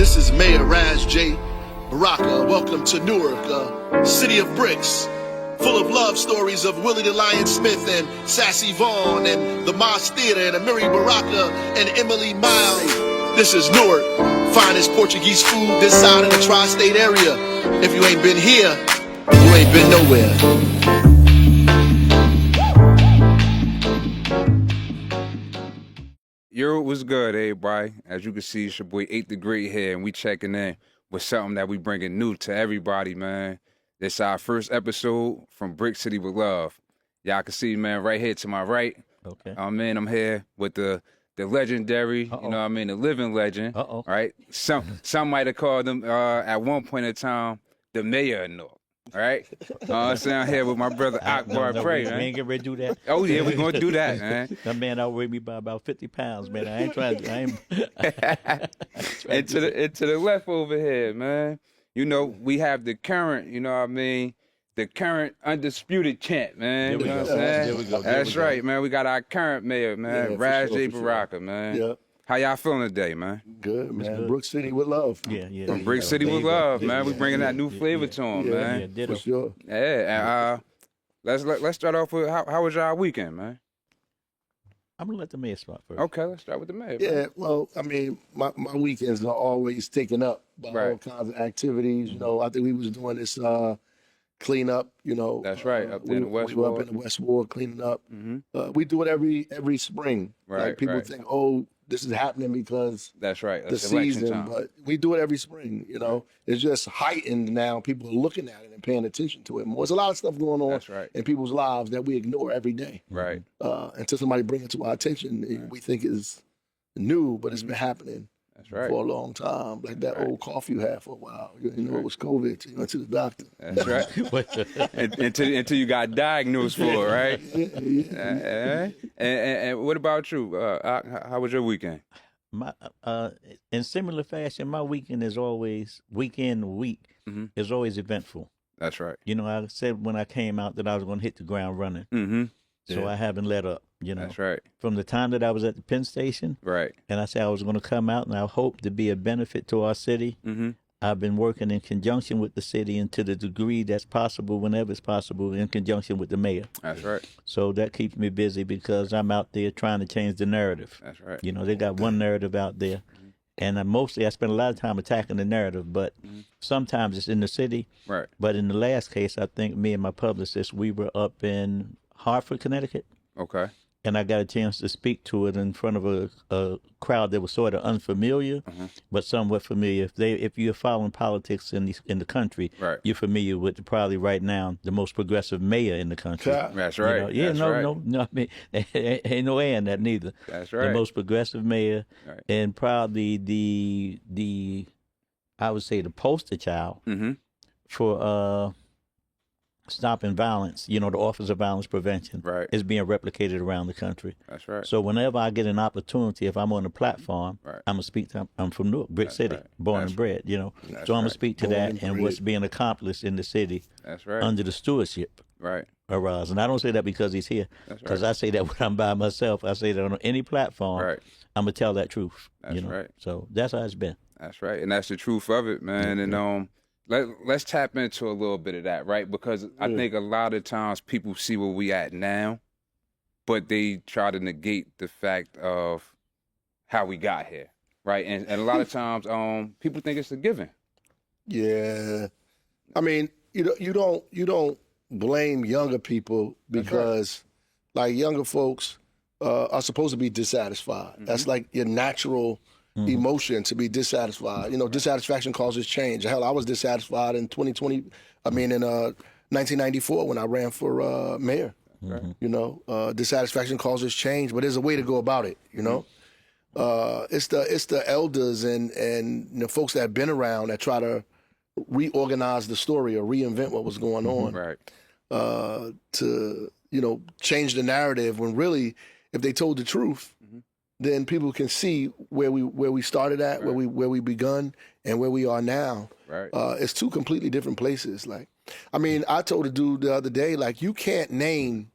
This is Mayor Raz J. Baraka. Welcome to Newark, city of bricks, full of love stories of Willie the Lion Smith and Sassy Vaughn and the Moss Theater and Amiri Baraka and Emily Miles. This is Newark, finest Portuguese food this side of the tri-state area. If you ain't been here, you ain't been nowhere. Yo, what's good, everybody? As you can see, it's your boy 8th Degree here, and we checking in with something that we bringing new to everybody, man. This our first episode from Brick City with Love. Y'all can see, man, right here to my right. Okay. I'm here with the legendary, you know what I mean, the living legend. Right? Some might have called him at one point in time the mayor of Newark. All right, I'm saying here with my brother Akbar Pray, man. We ain't getting ready to do that. Oh yeah, we're gonna do that, man. That man outweighed me by about 50 pounds, man. I ain't trying to. And to the left over here, man. You know, we have the current, you know what I mean, the current undisputed champ, man. You know what I'm saying? There we go. That's right, man. We got our current mayor, man, Raz J. Baraka, man. Yeah. How y'all feeling today, man? Good, man. Good. Brook City with love. Yeah. From Brick City with Love, man. We bringing that new flavor to him, man. Yeah, ditto. For sure. Yeah, and let's start off with how was y'all weekend, man? I'm gonna let the mayor spot first. Okay, let's start with the mayor. Yeah, well, I mean, my weekends are always taken up by all kinds of activities. You know, I think we was doing this cleanup, you know. That's right, up there in the West We were Ward. up in the West Ward cleaning up. We do it every spring. Right, like people right. think, oh, this is happening because That's right. the That's election season, time. but we do it every spring. You know, it's just heightened now. People are looking at it and paying attention to it more. There's a lot of stuff going on That's right. in people's lives that we ignore every day. Right. Until somebody brings it to our attention, we think is new, but it's been happening That's right. for a long time. Like that old cough you had for a while. You know, it was COVID. You went to the doctor. That's right. until you got diagnosed for it, right? Yeah. And what about you? How was your weekend? My in similar fashion, my weekend is always week is always eventful. That's right. You know, I said when I came out that I was gonna hit the ground running. Mm-hmm. So I haven't let up. You know, That's right. from the time that I was at the Penn Station, Right. and I said I was going to come out, and I hope to be a benefit to our city. Mm-hmm. I've been working in conjunction with the city, and to the degree that's possible, whenever it's possible, in conjunction with the mayor. That's right. So that keeps me busy because I'm out there trying to change the narrative. That's right. You know, they got one narrative out there, and I spend a lot of time attacking the narrative, but sometimes it's in the city. Right. But in the last case, I think me and my publicist, we were up in Hartford, Connecticut. Okay. And I got a chance to speak to it in front of a crowd that was sort of unfamiliar, but somewhat familiar. If you're following politics in the country, Right. you're familiar with probably right now the most progressive mayor in the country. That's You right. know? Yeah, That's no, right. no. I mean, ain't no A in that neither. That's right. The most progressive mayor, Right. and probably the I would say the poster child Mm-hmm. for stopping violence. You know, the Office of Violence Prevention Right. is being replicated around the country. That's right. So whenever I get an opportunity, if I'm on a platform, Right. I'm gonna speak to. I'm from Newark, Brick That's City, right. born That's and bred. You know, That's so I'm gonna right. speak to Born that and and bred. what's being accomplished in the city That's right. under the stewardship Right. of Roz. And I don't say that because he's here, That's because right. I say that when I'm by myself. I say that on any platform. Right. I'm gonna tell that truth. That's you know? right. So that's how it's been. That's right. And that's the truth of it, man. And let's tap into a little bit of that, right? Because I think a lot of times people see where we at now, but they try to negate the fact of how we got here, right? And a lot of times people think it's a given. Yeah. I mean, you don't blame younger people because like younger folks are supposed to be dissatisfied. That's like your natural emotion to be dissatisfied. You know, dissatisfaction causes change. Hell, I was dissatisfied in 1994 when I ran for mayor. You know, dissatisfaction causes change, but there's a way to go about it. You know, it's the elders and the folks that have been around that try to reorganize the story or reinvent what was going on. Right. To change the narrative when really, if they told the truth, then people can see where we started at, where we begun, and where we are now. Right. It's two completely different places. Like, I mean, I told a dude the other day, like, you can't name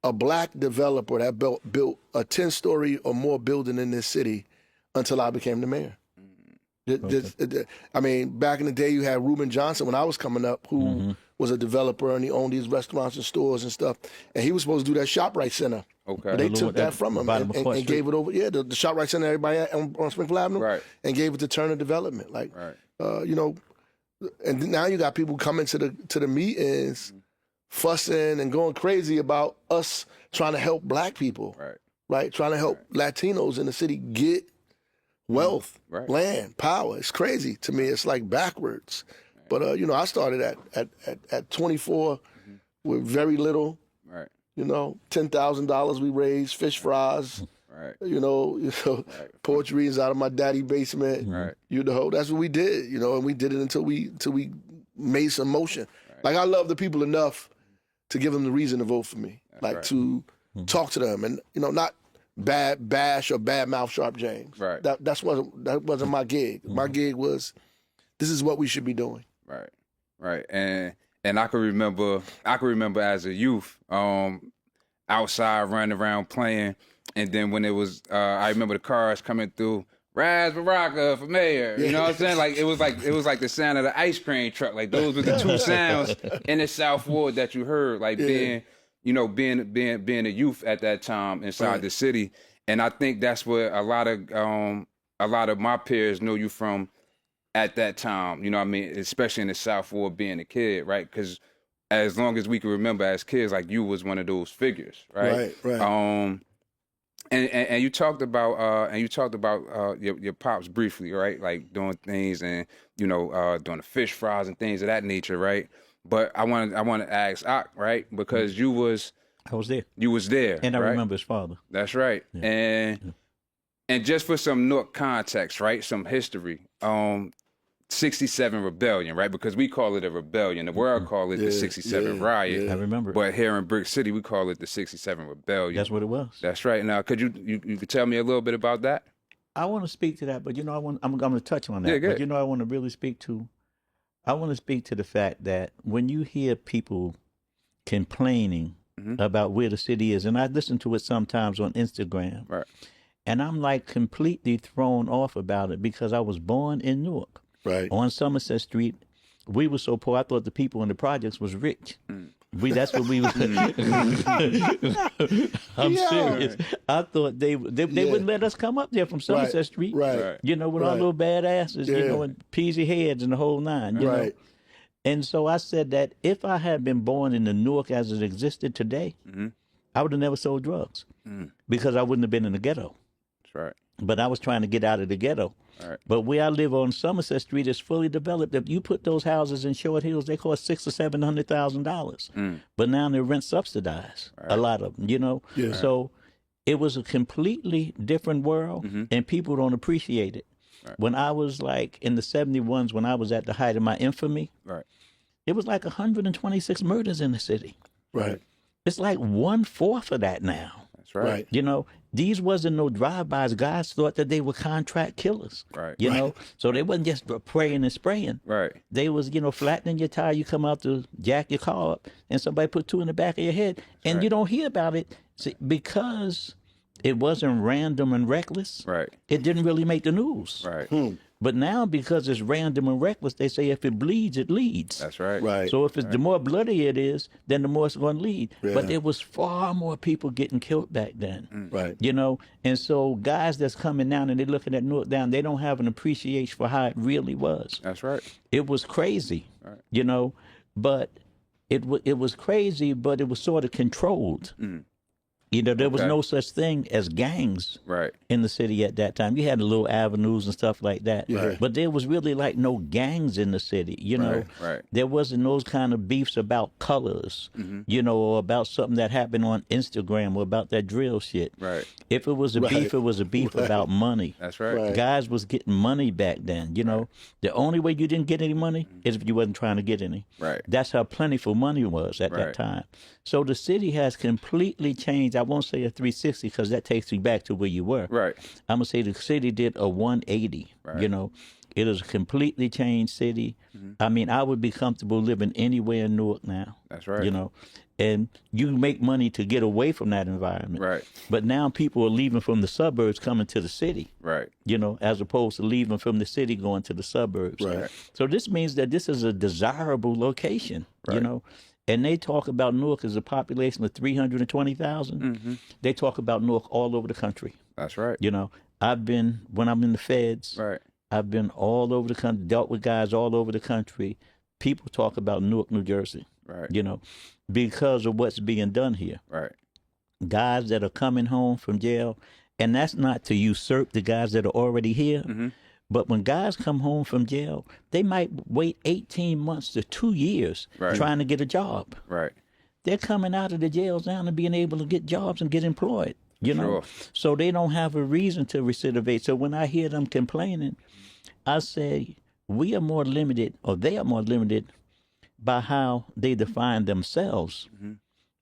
a black developer that built a 10-story or more building in this city until I became the mayor. I mean, back in the day, you had Reuben Johnson when I was coming up, who was a developer, and he owned these restaurants and stores and stuff. And he was supposed to do that ShopRite Center. Okay. But they took that from him and gave it over. Yeah, the ShopRite Center, everybody on Springfield Avenue, Right. and gave it to Turner Development. Like, you know, and now you got people coming to the meetings, fussing and going crazy about us trying to help black people, right? Trying to help Latinos in the city get wealth, land, power. It's crazy to me. It's like backwards. But you know, I started at 24 with very little. Right. You know, $10,000 we raised, fish fries. Right. You know, poetry readings out of my daddy basement. Right. You know, that's what we did. You know, and we did it until we made some motion. Right. Like, I love the people enough to give them the reason to vote for me. That's like to talk to them, and you know, not bash or badmouth Sharp James. Right. That wasn't my gig. My gig was, this is what we should be doing. Right. Right. And I can remember as a youth, outside running around playing, and then when it was, I remember the cars coming through, Raz Baraka for mayor. You know what I'm saying? Like it was like the sound of the ice cream truck. Like those were the two sounds in the South Ward that you heard. Like being a youth at that time inside the city. And I think that's where a lot of my peers know you from at that time. You know what I mean? Especially in the South Ward, being a kid, right? Because as long as we can remember as kids, like you was one of those figures, right? Right. And you talked about your pops briefly, right? Like doing things and doing the fish fries and things of that nature, right? But I want to ask Ak, right? Because I was there. You was there, and I right? remember his father. That's right. Yeah. And just for some Newark context, right? Some history. 67 rebellion, right? Because we call it a rebellion. The world call it the 67 riot. Yeah. I remember. But here in Brick City, we call it the 67 rebellion. That's what it was. That's right. Now, could you could tell me a little bit about that? I want to speak to that, but I'm going to touch on that. Yeah, but I want to really speak to. I want to speak to the fact that when you hear people complaining about where the city is, and I listen to it sometimes on Instagram, right? And I'm like completely thrown off about it because I was born in Newark. Right. On Somerset Street, we were so poor. I thought the people in the projects was rich. That's what we was. I'm serious. I thought they wouldn't let us come up there from Somerset Street. Right. You know, with our little bad asses, and peasy heads and the whole nine. You know? And so I said that if I had been born in the Newark as it existed today, I would have never sold drugs because I wouldn't have been in the ghetto. That's right. But I was trying to get out of the ghetto. Right. But where I live on Somerset Street is fully developed. If you put those houses in Short Hills, they cost $600,000 or $700,000. But now they're rent subsidized. Right. A lot of them, Yeah. So it was a completely different world, and people don't appreciate it. Right. When I was like in the 71s, when I was at the height of my infamy, it was like 126 murders in the city. Right. It's like 1/4 of that now. That's right. These wasn't no drive-bys. Guys thought that they were contract killers. Right. So they wasn't just praying and spraying. Right. They was, flattening your tire. You come out to jack your car up, and somebody put two in the back of your head, and you don't hear about it because it wasn't random and reckless. Right. It didn't really make the news. Right. But now, because it's random and reckless, they say if it bleeds, it leads. That's right. Right. So if it's the more bloody it is, then the more it's going to lead. Yeah. But there was far more people getting killed back then. Right. And so guys that's coming down and they're looking at Newark down, they don't have an appreciation for how it really was. That's right. It was crazy. Right. But it was crazy, but it was sort of controlled. There was no such thing as gangs in the city at that time. You had the little avenues and stuff like that. Yeah. But there was really like no gangs in the city, Right. There wasn't those kind of beefs about colors, or about something that happened on Instagram or about that drill shit. Right. If it was a beef, it was a beef about money. That's right. Guys was getting money back then, The only way you didn't get any money is if you wasn't trying to get any. Right. That's how plentiful money was at that time. So the city has completely changed. I won't say a 360 because that takes you back to where you were. Right. I'm going to say the city did a 180. Right. It is a completely changed city. I mean, I would be comfortable living anywhere in Newark now. That's right. You know, and you make money to get away from that environment. Right. But now people are leaving from the suburbs coming to the city. Right. You know, as opposed to leaving from the city going to the suburbs. Right. So this means that this is a desirable location. You Right. know, and they talk about Newark as a population of 320,000. They talk about Newark all over the country. That's right. You know, when I'm in the feds, Right. I've been all over the country, dealt with guys all over the country. People talk about Newark, New Jersey, Right. you know, because of what's being done here. Right. Guys that are coming home from jail, and that's not to usurp the guys that are already here. But when guys come home from jail, they might wait 18 months to 2 years Right. trying to get a job. Right. They're coming out of the jails now and being able to get jobs and get employed, you know. Sure. So they don't have a reason to recidivate. So when I hear them complaining, I say we are more limited, or they are more limited by how they define themselves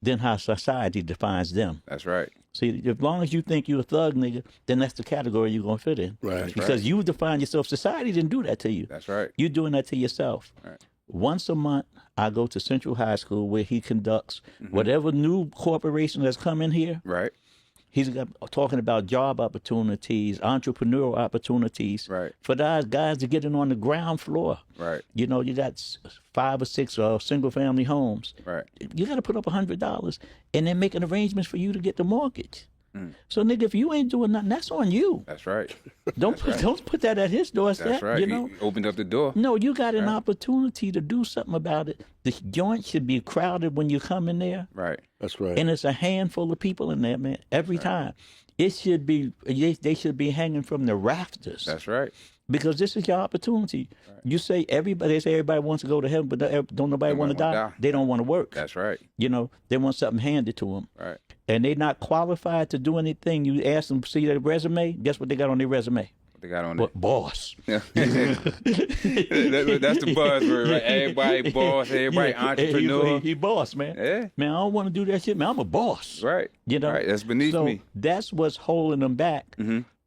than how society defines them. That's right. See, as long as you think you're a thug nigga, then that's the category you're going to fit in. Right. Because you define yourself. Society didn't do that to you. That's right. You're doing that to yourself. Right. Once a month, I go to Central High School where he conducts whatever new corporation that's come in here. Right. He's talking about job opportunities, entrepreneurial opportunities Right. for those guys to get in on the ground floor. Right. You know, you got 5 or 6 single-family homes. Right. You got to put up $100 and then making arrangements for you to get the mortgage. So, nigga, if you ain't doing nothing, that's on you. That's right. Don't put that at his doorstep. That's right. You know. He opened up the door. No, you got an opportunity to do something about it. The joint should be crowded when you come in there, Right. That's right. and it's a handful of people in there, man. Every time, it should be they should be hanging from the rafters. That's right. Because this is your opportunity. You say everybody wants to go to heaven, but don't nobody want to die. They don't want to work. That's right. You know, they want something handed to them. Right. And they're not qualified to do anything. You ask them to see their resume. Guess what they got on their resume? What they got on What, boss. it? That's the buzzword, right? Everybody boss, everybody entrepreneur. He boss, man. Yeah. Man, I don't want to do that shit, man. I'm a boss. Right. You know? Right. That's beneath So me. that's what's holding them back.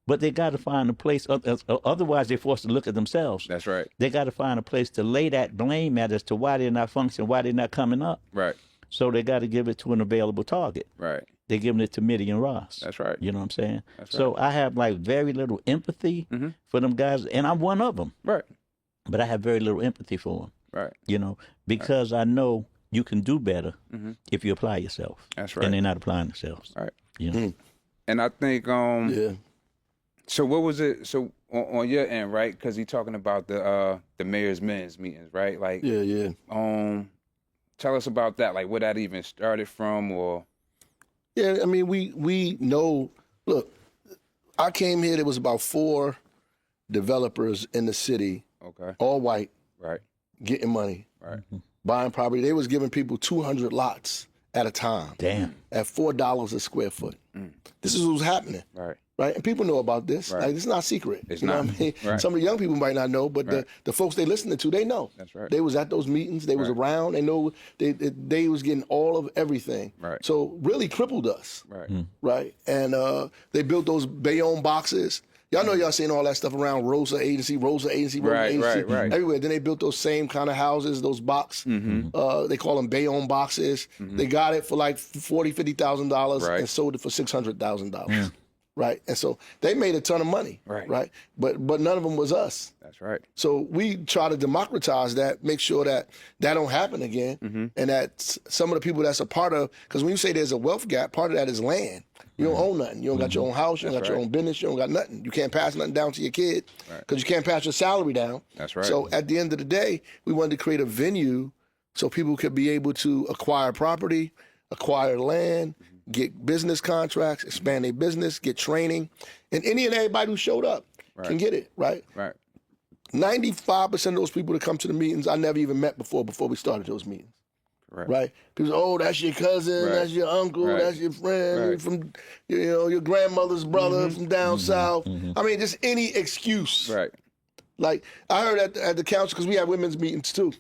But they got to find a place. Otherwise, they're forced to look at themselves. That's right. They got to find a place to lay that blame at as to why they're not functioning, why they're not coming up. Right. So they got to give it to an available target. Right. They're giving it to Mitty and Ross. That's right. You know what I'm saying? That's So I have like very little empathy for them guys, and I'm one of them. Right. But I have very little empathy for them. Right. You know, because I know you can do better if you apply yourself. That's right. And they're not applying themselves. Right. You know? And I think yeah. So what was it? So on your end, right? Because he's talking about the mayor's men's meetings, right? Like, Yeah. tell us about that. Like, where that even started from, or Yeah, I mean, we know. Look, I came here. There was about 4 developers in the city, okay, all white, right, getting money, right, buying property. They was giving people 200 lots at a time. Damn. At $4 a square foot. This is what's happening. right, Right, and people know about this. Right. Like, it's not secret. It's you know not. what I mean? Right. Some of the young people might not know, but Right. the folks they listening to, they know. That's right. They was at those meetings. They was Right. around. They know they was getting all of everything. Right. So really crippled us. right, Right, and they built those Bayonne boxes. Y'all know y'all seen all that stuff around Rosa Agency, Right, Agency, right. everywhere. Then they built those same kind of houses, those box. They call them Bayonne boxes. They got it for like $40,000-$50,000 Right. and sold it for $600,000. Right, and so they made a ton of money. Right. but none of them was us. that's right, So we try to democratize that, make sure that don't happen again, and that some of the people that's a part of, because when you say there's a wealth gap, part of that is land. You don't own nothing. You don't got your own house. You don't got your right. own business. You don't got nothing. You can't pass nothing down to your kid because you can't pass your salary down. That's right. So at the end of the day, we wanted to create a venue so people could be able to acquire property, acquire land, get business contracts, expand their business, get training, and any and everybody who showed up can get it. Right. right, 95% of those people that come to the meetings I never even met before we started those meetings. Right? People say, oh, that's your cousin, Right. that's your uncle, Right. that's your friend Right. from, your grandmother's brother from down south. I mean, just any excuse. right, Like I heard at the council, because we have women's meetings too.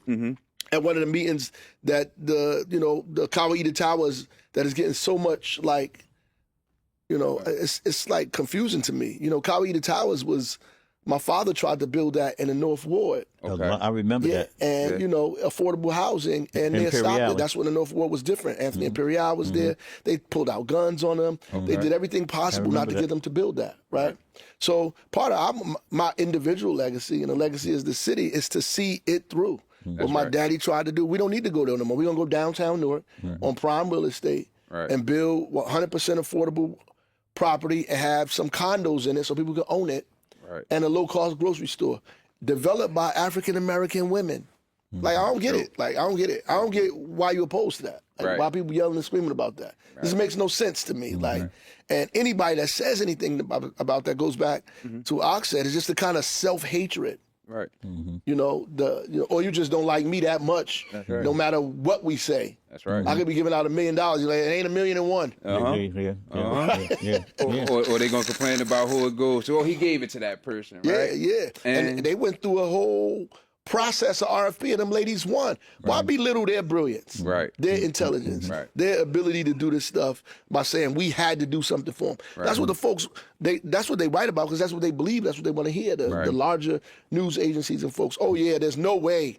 At one of the meetings that the Kawaii Towers that is getting so much like, it's like confusing to me. Kawaii Towers was My father tried to build that in the North Ward. Okay. I remember that. And affordable housing, and they stopped it. That's when the North Ward was different. Anthony Imperial was there. They pulled out guns on them. They did everything possible not to get them to build that, right? So part of my individual legacy, and the legacy of the city, is to see it through. What my daddy tried to do, we don't need to go there no more. We're going to go downtown Newark on prime real estate and build 100% affordable property and have some condos in it so people can own it, and a low-cost grocery store developed by African-American women. Like, I don't get it. Like, I don't get it. I don't get why you opposed to that. Like, why people yelling and screaming about that. This makes no sense to me. Like, and anybody that says anything about that goes back to what Ox said. It's just the kind of self-hatred. Right. Or you just don't like me that much, no matter what we say. That's right. I could be giving out $1 million. You're like, it ain't $1,000,001. Or they gonna complain about who it goes to. Oh, he gave it to that person, right? Yeah. And they went through a whole process of RFP, and them ladies won. Why belittle their brilliance, their intelligence, their ability to do this stuff by saying we had to do something for them? That's what the folks, that's what they write about, because that's what they believe, that's what they want to hear, the larger news agencies and folks. Oh yeah, there's no way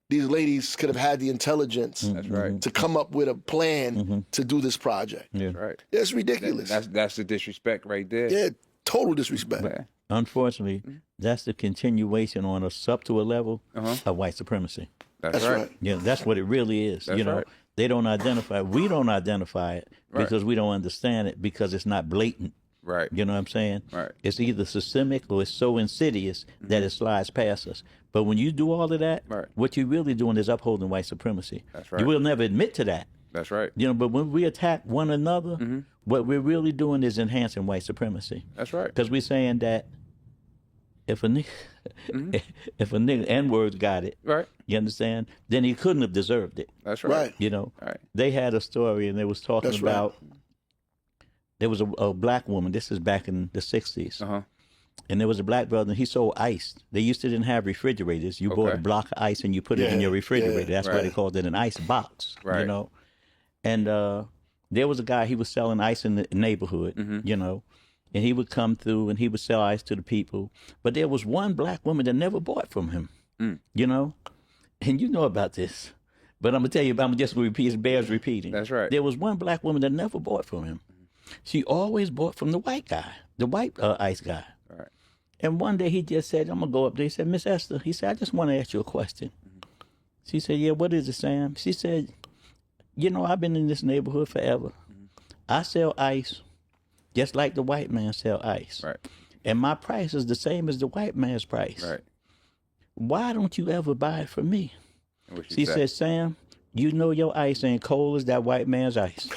these ladies could have had the intelligence to come up with a plan to do this project. That's right. It's ridiculous. That's the disrespect right there. Yeah, total disrespect. Unfortunately, that's the continuation on a subtle level of white supremacy. That's right. Yeah, that's what it really is. That's They don't identify. We don't identify it because we don't understand it, because it's not blatant. Right. You know what I'm saying? Right. It's either systemic or it's so insidious that it slides past us. But when you do all of that, what you're really doing is upholding white supremacy. That's right. You will never admit to that. That's right. But when we attack one another, what we're really doing is enhancing white supremacy. That's right. Because we're saying that if a nigga, if a nigga N-words got it, you understand, then he couldn't have deserved it. That's right. They had a story, and they was talking about, there was a black woman, this is back in the 60s, and there was a black brother, and he sold ice. They used to didn't have refrigerators. You bought a block of ice, and you put it in your refrigerator. That's why they called it an ice box, And there was a guy, he was selling ice in the neighborhood, and he would come through and he would sell ice to the people. But there was one black woman that never bought from him, and you know about this. But I'm going to tell you, I'm just going to repeat, it bears repeating. That's right. There was one black woman that never bought from him. She always bought from the white guy, the white ice guy. Right. And one day he just said, I'm going to go up there. He said, Miss Esther, he said, I just want to ask you a question. She said, yeah, what is it, Sam? She said, I've been in this neighborhood forever. I sell ice just like the white man sell ice. Right. And my price is the same as the white man's price. Right. Why don't you ever buy it from me? She said? said, Sam, you know your ice ain't cold as that white man's ice.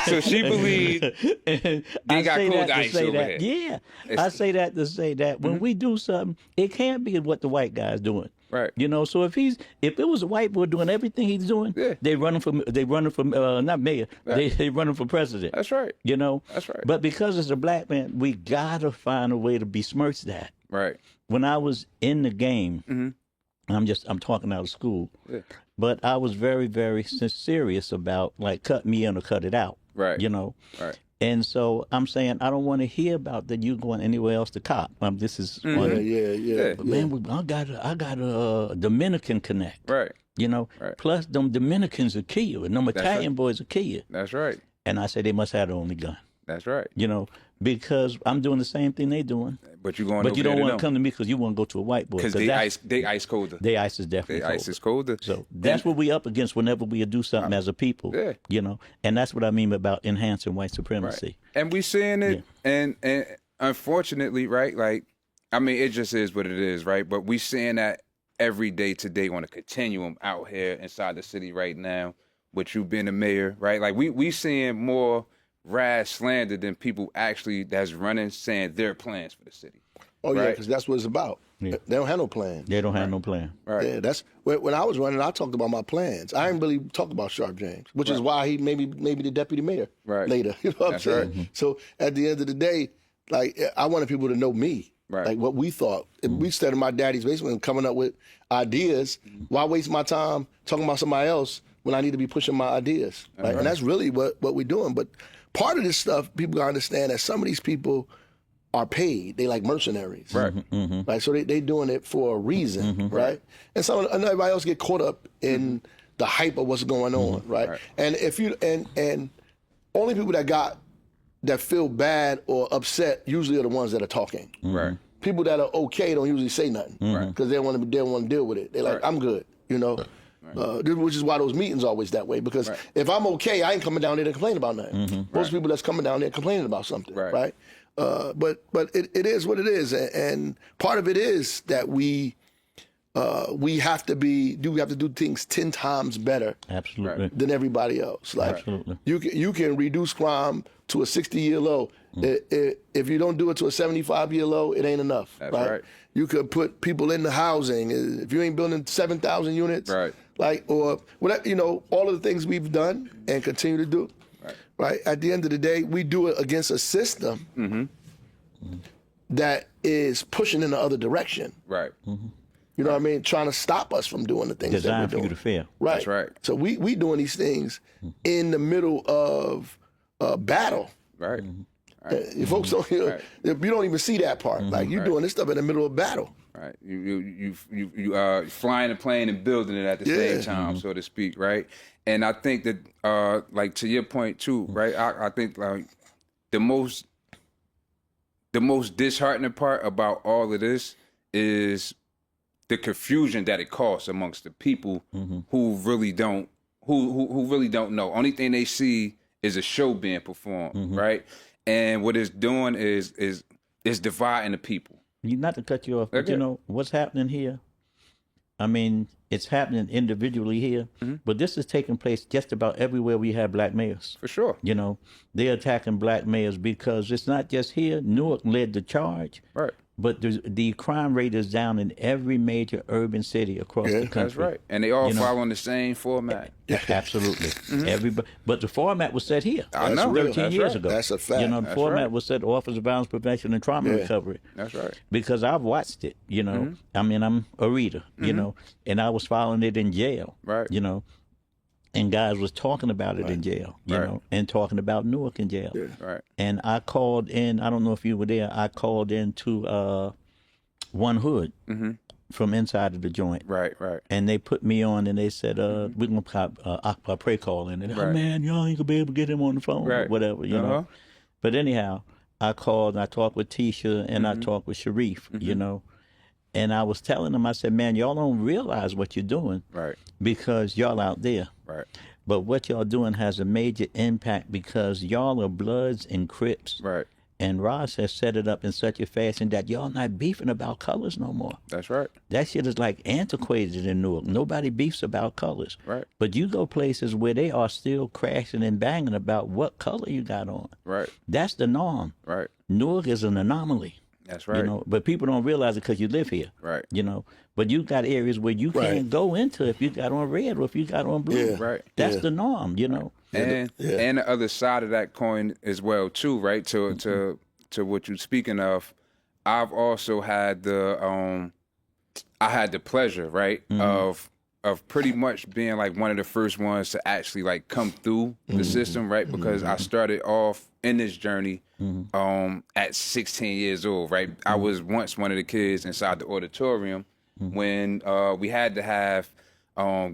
So she believed they got cold ice over there. Yeah. I say that to say that when we do something, it can't be what the white guy's doing. Right. So if it was a white boy doing everything he's doing, they running for not mayor, they running for president. That's right. That's right. But because it's a black man, we gotta find a way to besmirch that. Right. When I was in the game, I'm talking out of school, but I was very, very serious about like cut me in or cut it out. Right. Right. And so I'm saying I don't want to hear about that you going anywhere else to cop. This is yeah. But man, I got a Dominican connect. Right. Right. Plus them Dominicans will kill you, and them Italian boys will kill you. That's right. And I say they must have the only gun. That's right. Because I'm doing the same thing they doing. But you going? But you don't want to come to me because you want to go to a white boy. Because they ice colder. They ice is definitely colder. Ice is colder. So that's what we up against whenever we do something as a people. Yeah. And that's what I mean about enhancing white supremacy. Right. And we seeing it, and unfortunately, right? Like, I mean, it just is what it is, right? But we seeing that every day today on a continuum out here inside the city right now. With you being the mayor, right? Like we seeing more rash slander than people actually that's running saying their plans for the city. Oh yeah, because that's what it's about. Yeah. They don't have no plan. They don't have no plan. Right. Yeah, that's when I was running. I talked about my plans. I didn't really talk about Sharp James, which is why he maybe the deputy mayor later. You know what I'm saying? Right. So at the end of the day, like I wanted people to know me, like what we thought. If we sat in my daddy's basement and coming up with ideas, why waste my time talking about somebody else when I need to be pushing my ideas? Right? And that's really what we're doing. But part of this stuff, people gotta understand that some of these people are paid. They like mercenaries. Right. Right. So they doing it for a reason, right? And and everybody else get caught up in the hype of what's going on, right? And if you and only people that feel bad or upset usually are the ones that are talking. Right. People that are okay don't usually say nothing because they don't want to deal with it. They're like, I'm good, you know. Which is why those meetings are always that way. Because if I'm okay, I ain't coming down there to complain about nothing. Most people that's coming down there complaining about something, right? But it is what it is, and part of it is that we have to do things 10 times better, absolutely, than everybody else. Like absolutely, you can reduce crime to a 60-year low. If you don't do it to a 75-year low, it ain't enough. That's right. You could put people in the housing. If you ain't building 7,000 units, like, or whatever, you know, all of the things we've done and continue to do. Right. At the end of the day, we do it against a system that is pushing in the other direction. Right. You know what I mean? Trying to stop us from doing the things designed that we're for doing. you to fail. Right. That's right. So we doing these things in the middle of battle. Right. You folks don't hear, you don't even see that part. Like you're doing this stuff in the middle of battle. Right. You flying a plane and building it at the same time, so to speak, right? And I think that like to your point too, right? I think like the most disheartening part about all of this is the confusion that it causes amongst the people who really don't know. Only thing they see is a show being performed, right? And what it's doing is dividing the people. Not to cut you off, but you know what's happening here. I mean, it's happening individually here, but this is taking place just about everywhere we have black mayors. For sure. You know, they're attacking black mayors because it's not just here. Newark led the charge. Right. But the crime rate is down in every major urban city across the country. That's right. And they all following the same format. Absolutely. Everybody. But the format was set here. I know. 13 years ago. That's a fact. You know, the format was set Office of Violence Prevention and Trauma Recovery. That's right. Because I've watched it, you know. I mean, I'm a reader, you know, and I was following it in jail. Right. You know. And guys was talking about it in jail, you know, and talking about Newark in jail. Right. And I called in, I don't know if you were there, I called in to One Hood from inside of the joint. Right. And they put me on and they said, we're going to pop Akbar Pray call in. And, oh, man, y'all ain't going to be able to get him on the phone or whatever, you know. But anyhow, I called and I talked with Tisha and I talked with Sharif, you know. And I was telling them, I said, man, y'all don't realize what you're doing because y'all out there. Right. But what y'all doing has a major impact because y'all are Bloods and Crips. Right. And Ross has set it up in such a fashion that y'all not beefing about colors no more. That's right. That shit is like antiquated in Newark. Nobody beefs about colors. Right. But you go places where they are still crashing and banging about what color you got on. Right. That's the norm. Right. Newark is an anomaly. That's right. You know, but people don't realize it because you live here. Right. You know, but you got areas where you can't go into if you got on red or if you got on blue. Yeah. Right. That's the norm, you know. And the other side of that coin as well too, right? To what you're speaking of, I've also had the pleasure, right, of pretty much being like one of the first ones to actually like come through the system, right? Because I started off in this journey at 16 years old, right? I was once one of the kids inside the auditorium when we had to have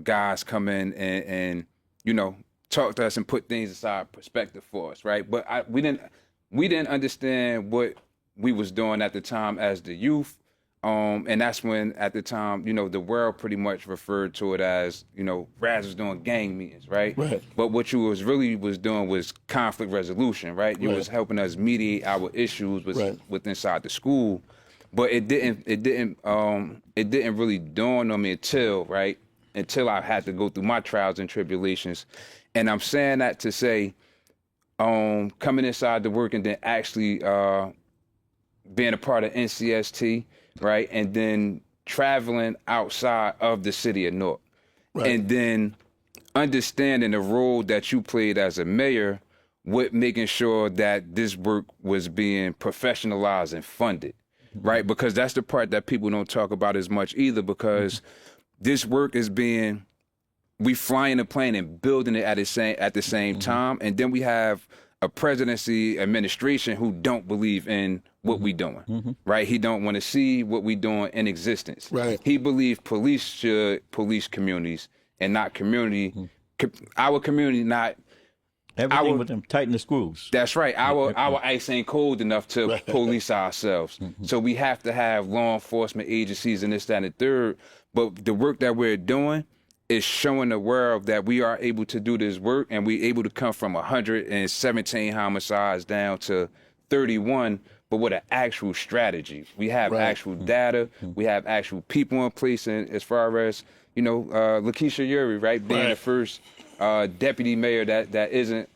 guys come in and you know talk to us and put things aside perspective for us, right? But we didn't understand what we was doing at the time as the youth. And that's when, at the time, you know, the world pretty much referred to it as, you know, Raz was doing gang meetings, right? But what you was doing was conflict resolution, right? You was helping us mediate our issues with inside the school. But it didn't really dawn on me until I had to go through my trials and tribulations. And I'm saying that to say, coming inside the work and then actually being a part of NCST, right, and then traveling outside of the city of Newark, and then understanding the role that you played as a mayor with making sure that this work was being professionalized and funded, right? Because that's the part that people don't talk about as much either, because this work is we flying a plane and building it at the same time, and then we have a presidency administration who don't believe in what we doing, right? He don't want to see what we doing in existence. Right. He believes police should police communities and not our community, not Everything with them tighten the screws. that's right. Our ice ain't cold enough to police ourselves. So we have to have law enforcement agencies and this, that, and the third. But the work that we're doing is showing the world that we are able to do this work, and we're able to come from 117 homicides down to 31, but with an actual strategy. We have actual data. We have actual people in place. And as far as, Lakeisha Yuri, right, being the first deputy mayor that isn't,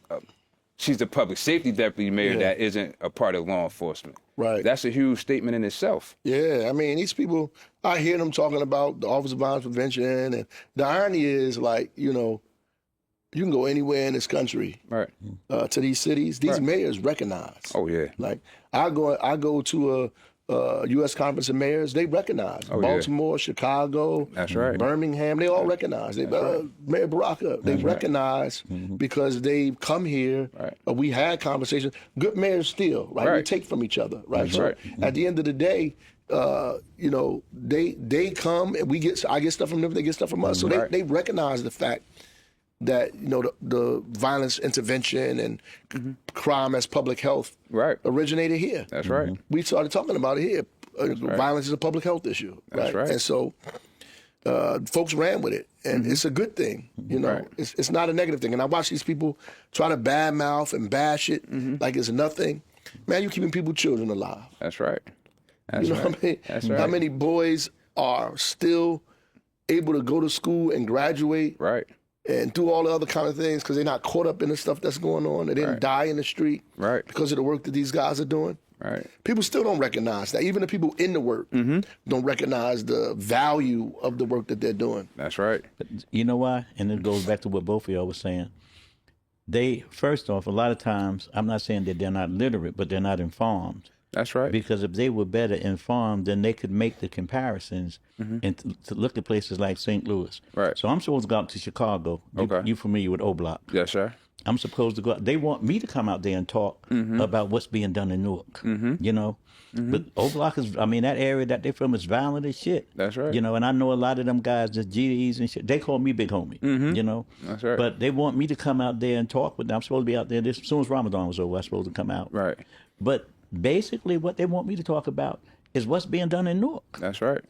she's the public safety deputy mayor that isn't a part of law enforcement. Right. That's a huge statement in itself. Yeah, I mean, these people, I hear them talking about the Office of Violence Prevention, and the irony is, like, you can go anywhere in this country, Right. To these cities. These mayors recognize. Oh, yeah. Like, I go to a U.S. Conference of Mayors. They recognize Baltimore, Chicago, That's right. Birmingham. They all recognize. Mayor Baraka. They recognize because they've come here. Right. We had conversations. Good mayors steal. Right. We take from each other. Right. That's So right. at the end of the day, they come and I get stuff from them. They get stuff from us. So they recognize the fact that the violence intervention and crime as public health originated here. That's right. We started talking about it here. Violence is a public health issue. That's right. And so folks ran with it, and it's a good thing. It's not a negative thing. And I watch these people try to badmouth and bash it like it's nothing. Man, you're keeping people's children alive. That's right. That's How many? That's right. How many boys are still able to go to school and graduate? Right. And do all the other kind of things because they're not caught up in the stuff that's going on. They didn't die in the street because of the work that these guys are doing. Right. People still don't recognize that. Even the people in the work don't recognize the value of the work that they're doing. That's right. But you know why? And it goes back to what both of y'all were saying. First off, a lot of times, I'm not saying that they're not literate, but they're not informed. That's right. Because if they were better informed, then they could make the comparisons and to look at places like St. Louis. Right. So I'm supposed to go out to Chicago. Okay. You familiar with O Block? Yes, sir. I'm supposed to go out. They want me to come out there and talk about what's being done in Newark. But O Block is, that area that they're from is violent as shit. That's right. And I know a lot of them guys, the GDs and shit, they call me Big Homie, That's right. But they want me to come out there and talk with them. I'm supposed to be out there as soon as Ramadan was over, I was supposed to come out. Right. But basically what they want me to talk about is what's being done in Newark. That's right.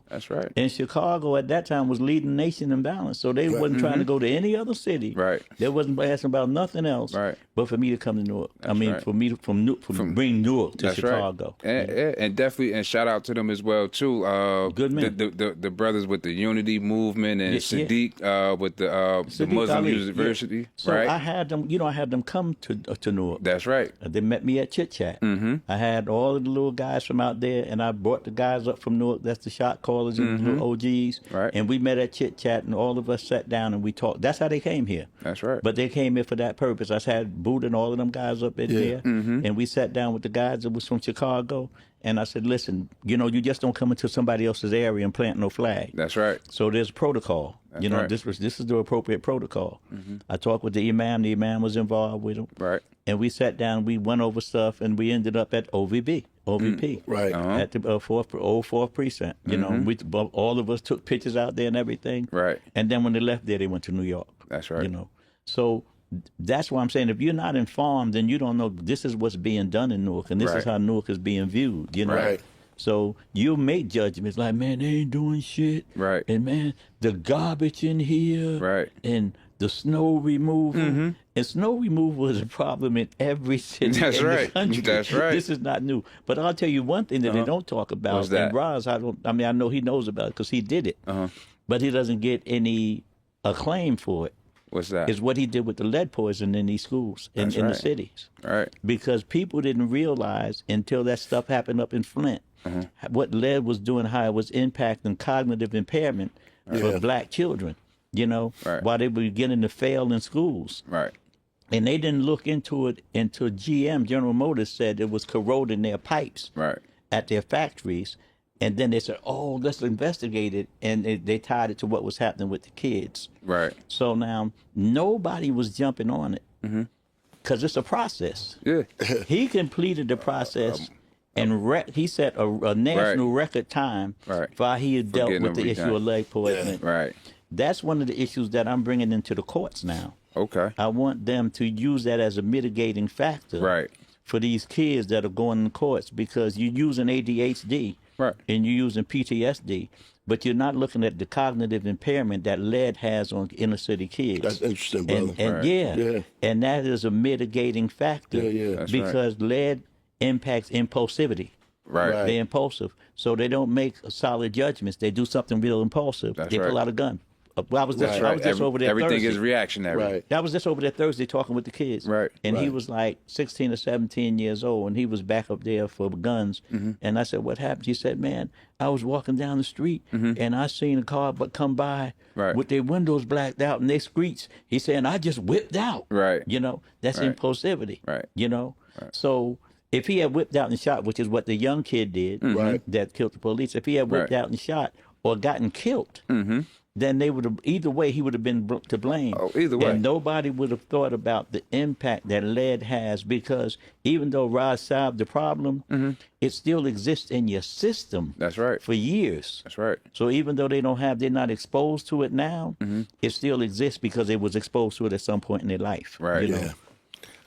That's right. And Chicago at that time was leading the nation in violence. So they wasn't trying to go to any other city. Right. They wasn't asking about nothing else. Right. But for me to come to Newark. Right. For me to bring Newark to Chicago. Right. And definitely, and shout out to them as well too. Good men. The brothers with the Unity Movement and Sadiq with the Sadiq Muslim Ali, University. So right. I had them come to Newark. That's right. They met me at Chit Chat. I had all of the little guys from out there, and I brought the guys up from Newark. That's the shot callers and the little OGs. Right. And we met at Chit Chat, and all of us sat down and we talked. That's how they came here. That's right. But they came here for that purpose. I had Boot and all of them guys up in there, and we sat down with the guys that was from Chicago. And I said, listen, you just don't come into somebody else's area and plant no flag. That's right. So there's a protocol. That's right. This is the appropriate protocol. I talked with the imam. The imam was involved with him. Right. And we sat down. We went over stuff, and we ended up at OVP. Right. At the old 4th precinct. We all of us took pictures out there and everything. Right. And then when they left there, they went to New York. That's right. So that's why I'm saying if you're not informed, then you don't know this is what's being done in Newark, and this is how Newark is being viewed. Right. So you'll make judgments like, man, they ain't doing shit. Right. And man, the garbage in here. Right. And the snow removal. And snow removal is a problem in every city That's in right. the country. That's right. This is not new. But I'll tell you one thing that they don't talk about. What's that? And Roz, I know he knows about it because he did it. But he doesn't get any acclaim for it. What's that? Is what he did with the lead poison in these schools, in the cities. Right. Because people didn't realize until that stuff happened up in Flint, what lead was doing, how it was impacting cognitive impairment for black children, while they were beginning to fail in schools. Right. And they didn't look into it until GM, General Motors, said it was corroding their pipes at their factories. And then they said, oh, let's investigate it. And they tied it to what was happening with the kids. Right. So now nobody was jumping on it. because it's a process. Yeah. He completed the process, and he set a national record time for how he had dealt with the issue of lead poisoning. Right. That's one of the issues that I'm bringing into the courts now. Okay. I want them to use that as a mitigating factor for these kids that are going in courts, because you're using ADHD and you're using PTSD, but you're not looking at the cognitive impairment that lead has on inner city kids. That's interesting, brother. And and that is a mitigating factor because lead impacts impulsivity. Right. They're impulsive, so they don't make solid judgments. They do something real impulsive. They pull out a gun. I was just over there Everything Thursday. is reactionary. Right. I was just over there Thursday talking with the kids. Right. And he was like 16 or 17 years old, and he was back up there for guns. And I said, what happened? He said, man, I was walking down the street, and I seen a car come by with their windows blacked out and they screeched. He said, and I just whipped out. Right. You know, that's impulsivity. Right. You know? So if he had whipped out and shot, which is what the young kid did that killed the police, if he had whipped out and shot or gotten killed, then they would have, either way, he would have been to blame. Oh, either way. And nobody would have thought about the impact that lead has, because even though Rod solved the problem, it still exists in your system. That's right. For years. That's right. So even though they're not exposed to it now, it still exists because they was exposed to it at some point in their life. Right. You know?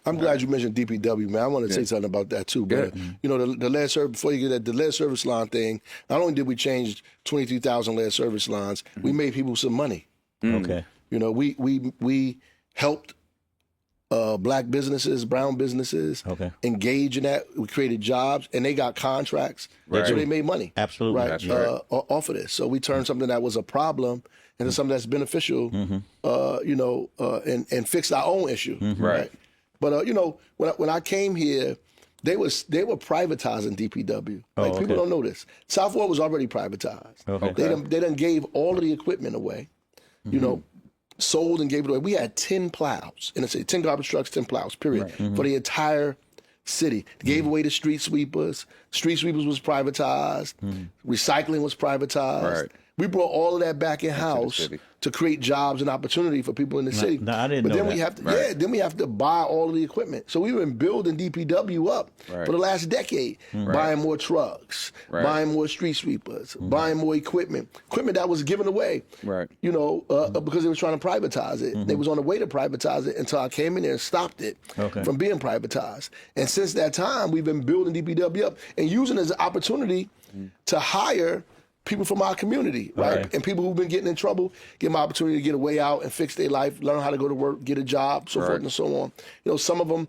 I'm glad you mentioned DPW, man. I want to say something about that too. But you know, the lead service, before you get that, the lead service line thing. Not only did we change 22,000 lead service lines, we made people some money. Okay. You know, we helped black businesses, brown businesses engage in that. We created jobs, and they got contracts, so they made money. Absolutely, right, off of this. So we turned something that was a problem into something that's beneficial. You know, and fixed our own issue. Right. But you know, when I came here, they were privatizing DPW. Like people don't know this. Southward was already privatized. They done gave all of the equipment away. You know, sold and gave it away. We had 10 plows in the city, 10 garbage trucks, 10 plows, period, for the entire city. Gave away the street sweepers. Street sweepers was privatized. Recycling was privatized. We brought all of that back in house to create jobs and opportunity for people in the city. No, I didn't know then that. we have to, then we have to buy all of the equipment. So we've been building DPW up for the last decade, buying more trucks, buying more street sweepers, buying more equipment that was given away. You know, because they were trying to privatize it. They was on the way to privatize it until I came in there and stopped it from being privatized. And since that time, we've been building DPW up and using it as an opportunity to hire people from our community, right? And people who've been getting in trouble, give them an opportunity to get a way out and fix their life, learn how to go to work, get a job, so forth and so on. You know, some of them,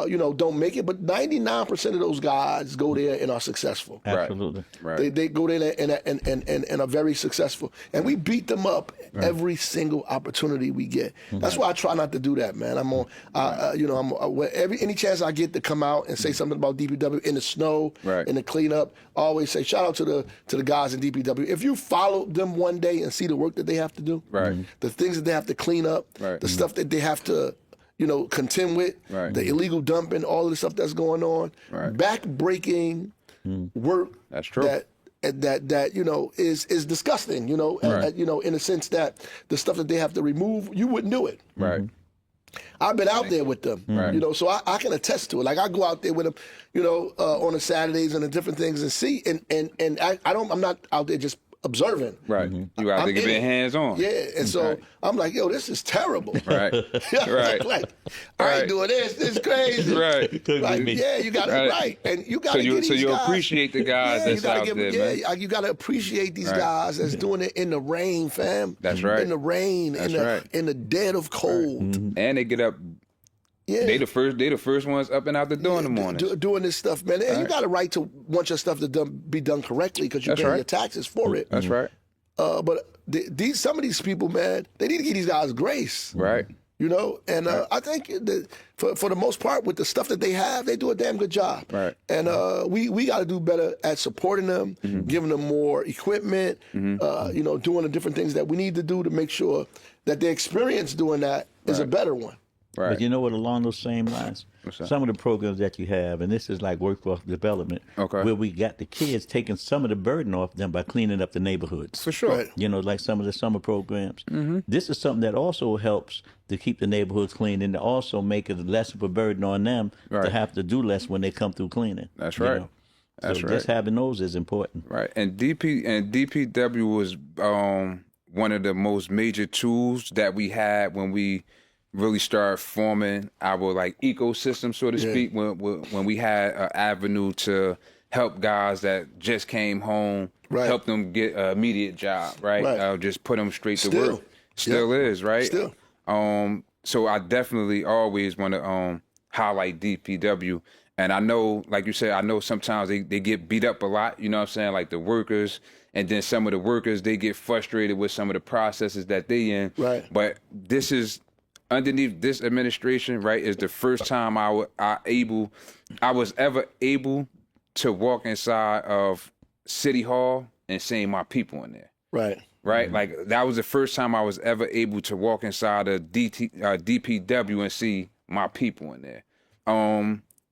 you know, don't make it, but 99% of those guys go there and are successful. Absolutely. They go there and are very successful. And we beat them up every single opportunity we get. That's why I try not to do that, man. I'm on, you know, any chance I get to come out and say something about DPW in the snow, in the cleanup, I always say shout out to the guys in DPW. If you follow them one day and see the work that they have to do, the things that they have to clean up, the stuff that they have to, you know, contend with, the illegal dumping, all of the stuff that's going on, back-breaking work. That's true. That you know is disgusting. You know, you know, in a sense that the stuff that they have to remove, you wouldn't do it. I've been out there with them, you know, so I can attest to it. Like I go out there with them, you know, on the Saturdays and the different things and see, and I'm not out there just observing. You out there being hands on. Yeah, and so I'm like, yo, this is terrible. Like, I ain't doing this. This is crazy. Like, yeah, you got it and you got to get these So you guys. Appreciate the guys that's out there, man. You got to appreciate these guys that's doing it in the rain, fam. That's right. In the rain, in the dead of cold. And they get up. Yeah. They the first ones up and out the door in the morning. Doing this stuff, man. And you got a right to want your stuff to be done correctly because you pay your taxes for it. That's right. But some of these people, man, they need to give these guys grace. You know, and I think that for the most part, with the stuff that they have, they do a damn good job. And we got to do better at supporting them, giving them more equipment, you know, doing the different things that we need to do to make sure that the experience doing that is a better one. Right. But you know what? Along those same lines, some of the programs that you have, and this is like workforce development, where we got the kids taking some of the burden off them by cleaning up the neighborhoods. For sure. Right. You know, like some of the summer programs. This is something that also helps to keep the neighborhoods clean and to also make it less of a burden on them to have to do less when they come through cleaning. That's you right. know? That's so right. just having those is important. Right. And DPW was one of the most major tools that we had when we really started forming our like ecosystem, so to speak, when we had an avenue to help guys that just came home, help them get an immediate job, right? Just put them straight to work. Still is, right? Still. So I definitely always want to highlight DPW. And I know, like you said, I know sometimes they get beat up a lot, you know what I'm saying, like the workers. And then some of the workers, they get frustrated with some of the processes that they in. Right. But this is, underneath this administration, right, is the first time I was ever able to walk inside of City Hall and seeing my people in there. Right. Right? Like, that was the first time I was ever able to walk inside of DPW and see my people in there.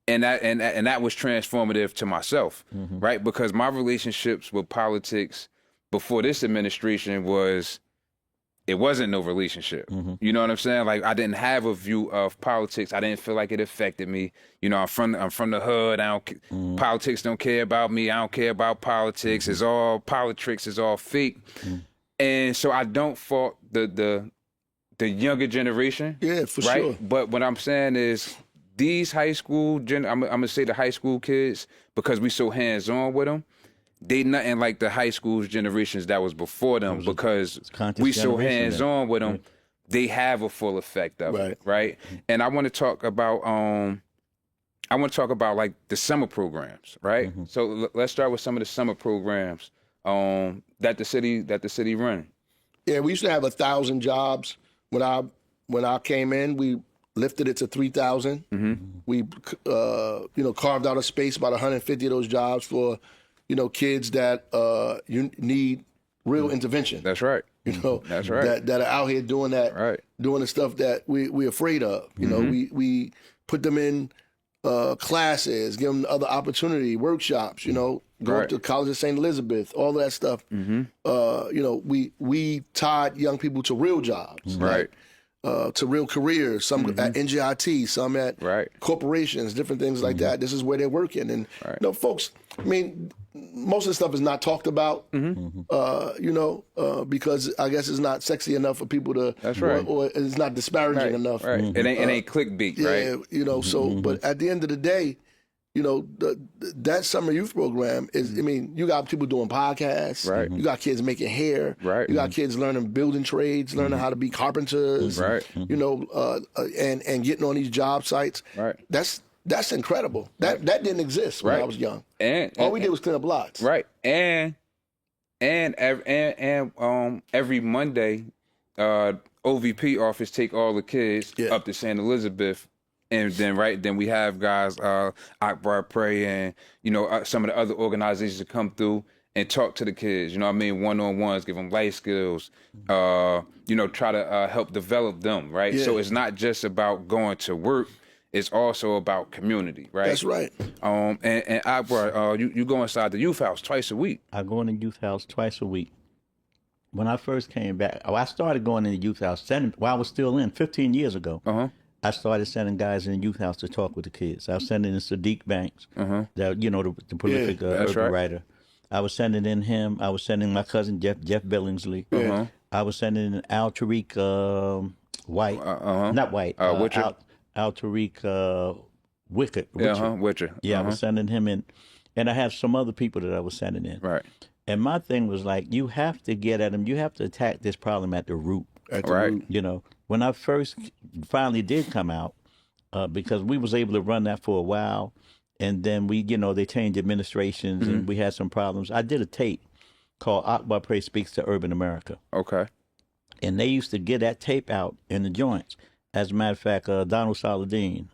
And that was transformative to myself, right? Because my relationships with politics before this administration it wasn't no relationship. You know what I'm saying? Like, I didn't have a view of politics. I didn't feel like it affected me. You know, I'm from the hood. Politics don't care about me. I don't care about politics. It's all politics. It's all fake. And so I don't fault the younger generation. Yeah, for right? sure. But what I'm saying is, these high school, I'm gonna say the high school kids, because we so hands-on with them, they nothing like the high school generations that was before them, because we so hands-on with them, they have a full effect of it, right? And I want to talk about like the summer programs, right? So let's start with some of the summer programs that the city run. Yeah, we used to have 1,000 jobs when I came in. We lifted it to 3,000. We, carved out a space, about 150 of those jobs for, kids that you need real intervention. That's right. That's right. That are out here doing that, doing the stuff that we're afraid of. You know, we put them in classes, give them other opportunity, workshops. Go up to College of St. Elizabeth, all of that stuff. We tied young people to real jobs, to real careers, some at NJIT, some at corporations, different things like that. This is where they're working. And, folks, I mean, most of the stuff is not talked about, because I guess it's not sexy enough for people to, or it's not disparaging enough. Right. It ain't clickbait, right? So, but at the end of the day, that summer youth program is, you got people doing podcasts. Right. You got kids making hair. Right. You got kids learning building trades, learning how to be carpenters. Right. And getting on these job sites. Right. That's incredible. That didn't exist when I was young. And all we did was clean up lots. Right. And every Monday, OVP office take all the kids up to St. Elizabeth. And then we have guys, Akbar Pray and, some of the other organizations that come through and talk to the kids, one-on-ones, give them life skills, try to help develop them, right? Yeah. So it's not just about going to work, it's also about community, right? That's right. And Akbar, you go inside the youth house twice a week. I go in the youth house twice a week. When I first came back, I started going in the youth house while I was still in 15 years ago. I started sending guys in the youth house to talk with the kids. I was sending in Sadiq Banks, the prolific urban writer. I was sending in him. I was sending my cousin Jeff Billingsley. I was sending in Al Tariq White, not White, Al Tariq Witcher. Yeah, I was sending him in, and I have some other people that I was sending in. Right. And my thing was like, you have to get at them. You have to attack this problem at the root. Root. When I first finally did come out, because we was able to run that for a while, and then they changed administrations and we had some problems. I did a tape called Akbar Pray Speaks to Urban America. Okay. And they used to get that tape out in the joints. As a matter of fact, Donald Saladin,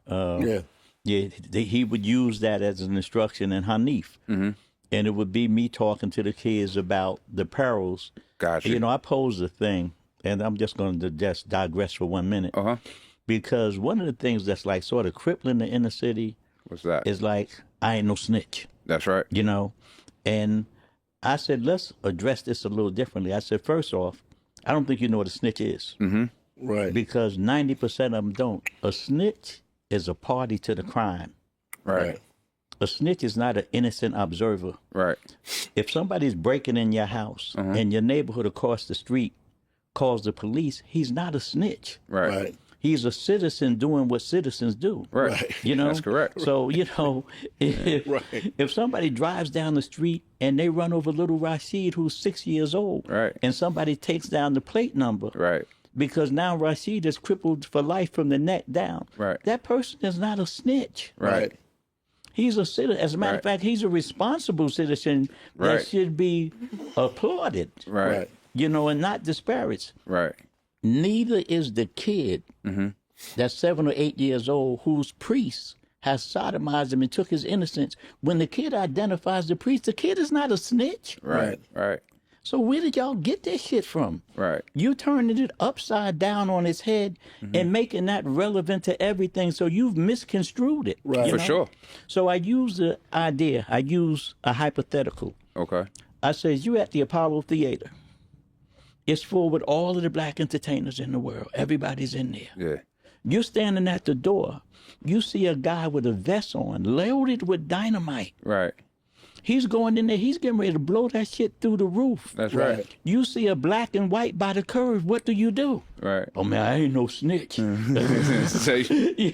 he would use that as an instruction in Hanif. And it would be me talking to the kids about the perils. Gotcha. I posed a thing. And I'm just going to digress for 1 minute. because one of the things that's like sort of crippling the inner city What's that? is like, I ain't no snitch, That's right. you know? And I said, let's address this a little differently. I said, first off, I don't think you know what a snitch is. Right. Because 90% of them don't. A snitch is a party to the crime. Right. A snitch is not an innocent observer. Right. If somebody's breaking in your house and your neighborhood across the street calls the police, he's not a snitch. Right. Right. He's a citizen doing what citizens do. Right. You know? That's correct. So, you know, if, Right. if somebody drives down the street and they run over little Rashid, who's 6 years old, Right. and somebody takes down the plate number, Right. because now Rashid is crippled for life from the neck down, Right. that person is not a snitch. Right. He's a citizen. As a matter of Right. fact, he's a responsible citizen that Right. should be applauded, Right. you know, and not disparaged. Right. Neither is the kid that's 7 or 8 years old whose priest has sodomized him and took his innocence. When the kid identifies the priest, the kid is not a snitch. Right. Right. So where did y'all get this shit from? Right. You turning it upside down on its head and making that relevant to everything. So you've misconstrued it. Right. you For know? sure. So I use the idea. I use a hypothetical. Okay. I says, you at the Apollo Theater. It's full with all of the black entertainers in the world. Everybody's in there. Yeah. You're standing at the door. You see a guy with a vest on, loaded with dynamite. Right. He's going in there. He's getting ready to blow that shit through the roof. That's right. You see a black and white by the curve. What do? Right. Oh, man, I ain't no snitch. So, Yeah.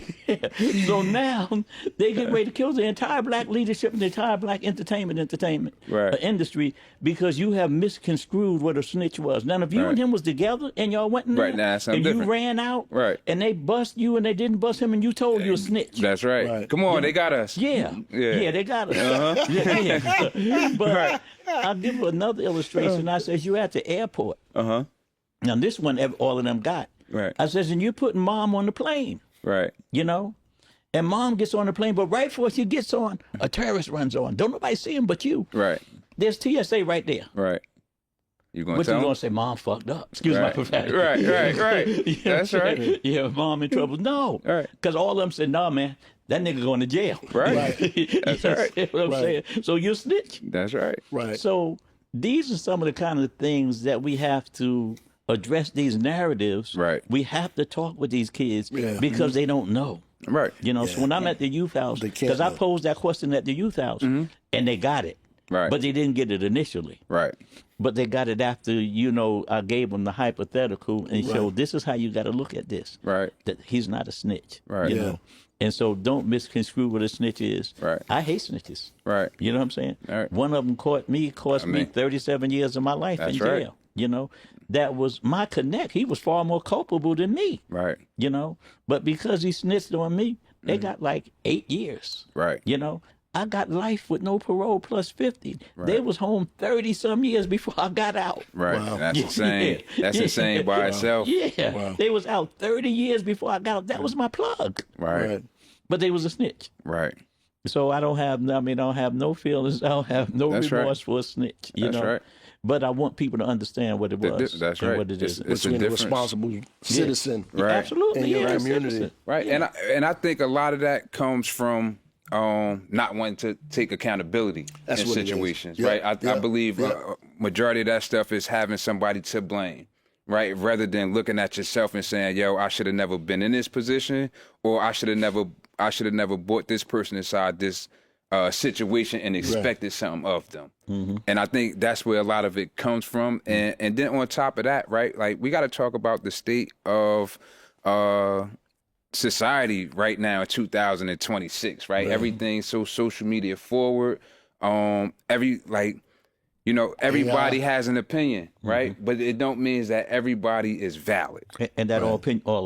So now they get ready to kill the entire black leadership and the entire black entertainment Right. industry because you have misconstrued what a snitch was. Now, if you Right. and him was together and y'all went in there Right, now that's something and you different. ran out Right. and they bust you and they didn't bust him and you told you a snitch. that's right. Right. Come on, they got us. Yeah. Yeah. They got it. Yeah. But I'll give you another illustration. I says, you're at the airport. Uh-huh. Now, this one, all of them got. Right. I says, and you're putting mom on the plane, Right. you know? And mom gets on the plane, but right before she gets on, a terrorist runs on. Don't nobody see him but you. Right. There's TSA right there. Right. You gonna What tell you them? gonna say? Mom fucked up. Excuse my Right. profanity. Right. You know That's what I'm saying? right. Yeah, mom in trouble. No. Right. Because all of them said, no, man, that nigga going to jail. Right. That's right. You know what I'm saying? So you snitch. That's right. Right. So these are some of the kind of things that we have to address, these narratives. Right. We have to talk with these kids Yeah. because they don't know. Right. You know, so when I'm at the youth house, They can't because I know. posed that question at the youth house and they got it. Right. But they didn't get it initially. Right. But they got it after, you know, I gave them the hypothetical and showed this is how you got to look at this. Right. That he's not a snitch. Right. You Yeah. know? And so don't misconstrue what a snitch is. Right. I hate snitches. Right. You know what I'm saying? Right. One of them cost me 37 years of my life in That's jail. right. You know, that was my connect. He was far more culpable than me. Right. You know, but because he snitched on me, they got like 8 years. Right. You know, I got life with no parole plus 50. They was home 30 some years before I got out. Right. Wow. That's insane. That's insane by itself. Yeah, Wow. they was out 30 years before I got out. That was my plug. Right. Right. But they was a snitch. Right. So I don't have no feelings. I don't have no That's right. remorse for a snitch. You That's know? right. But I want people to understand what it was. That's and right. what it is. It's a Being a difference. responsible citizen. Right. Absolutely. In your yeah, community. citizen. Right. And I think a lot of that comes from not wanting to take accountability That's in what it is. situations. Yeah, Right. I yeah, believe yeah. majority of that stuff is having somebody to blame. Right, rather than looking at yourself and saying, "Yo, I should have never been in this position," or "I should have never brought this person inside this situation and expected something of them." Mm-hmm. And I think that's where a lot of it comes from. And then on top of that, right, like we got to talk about the state of society right now in 2026. Right, everything's so social media forward. Everybody has an opinion, right? But it don't mean that everybody is valid. And that all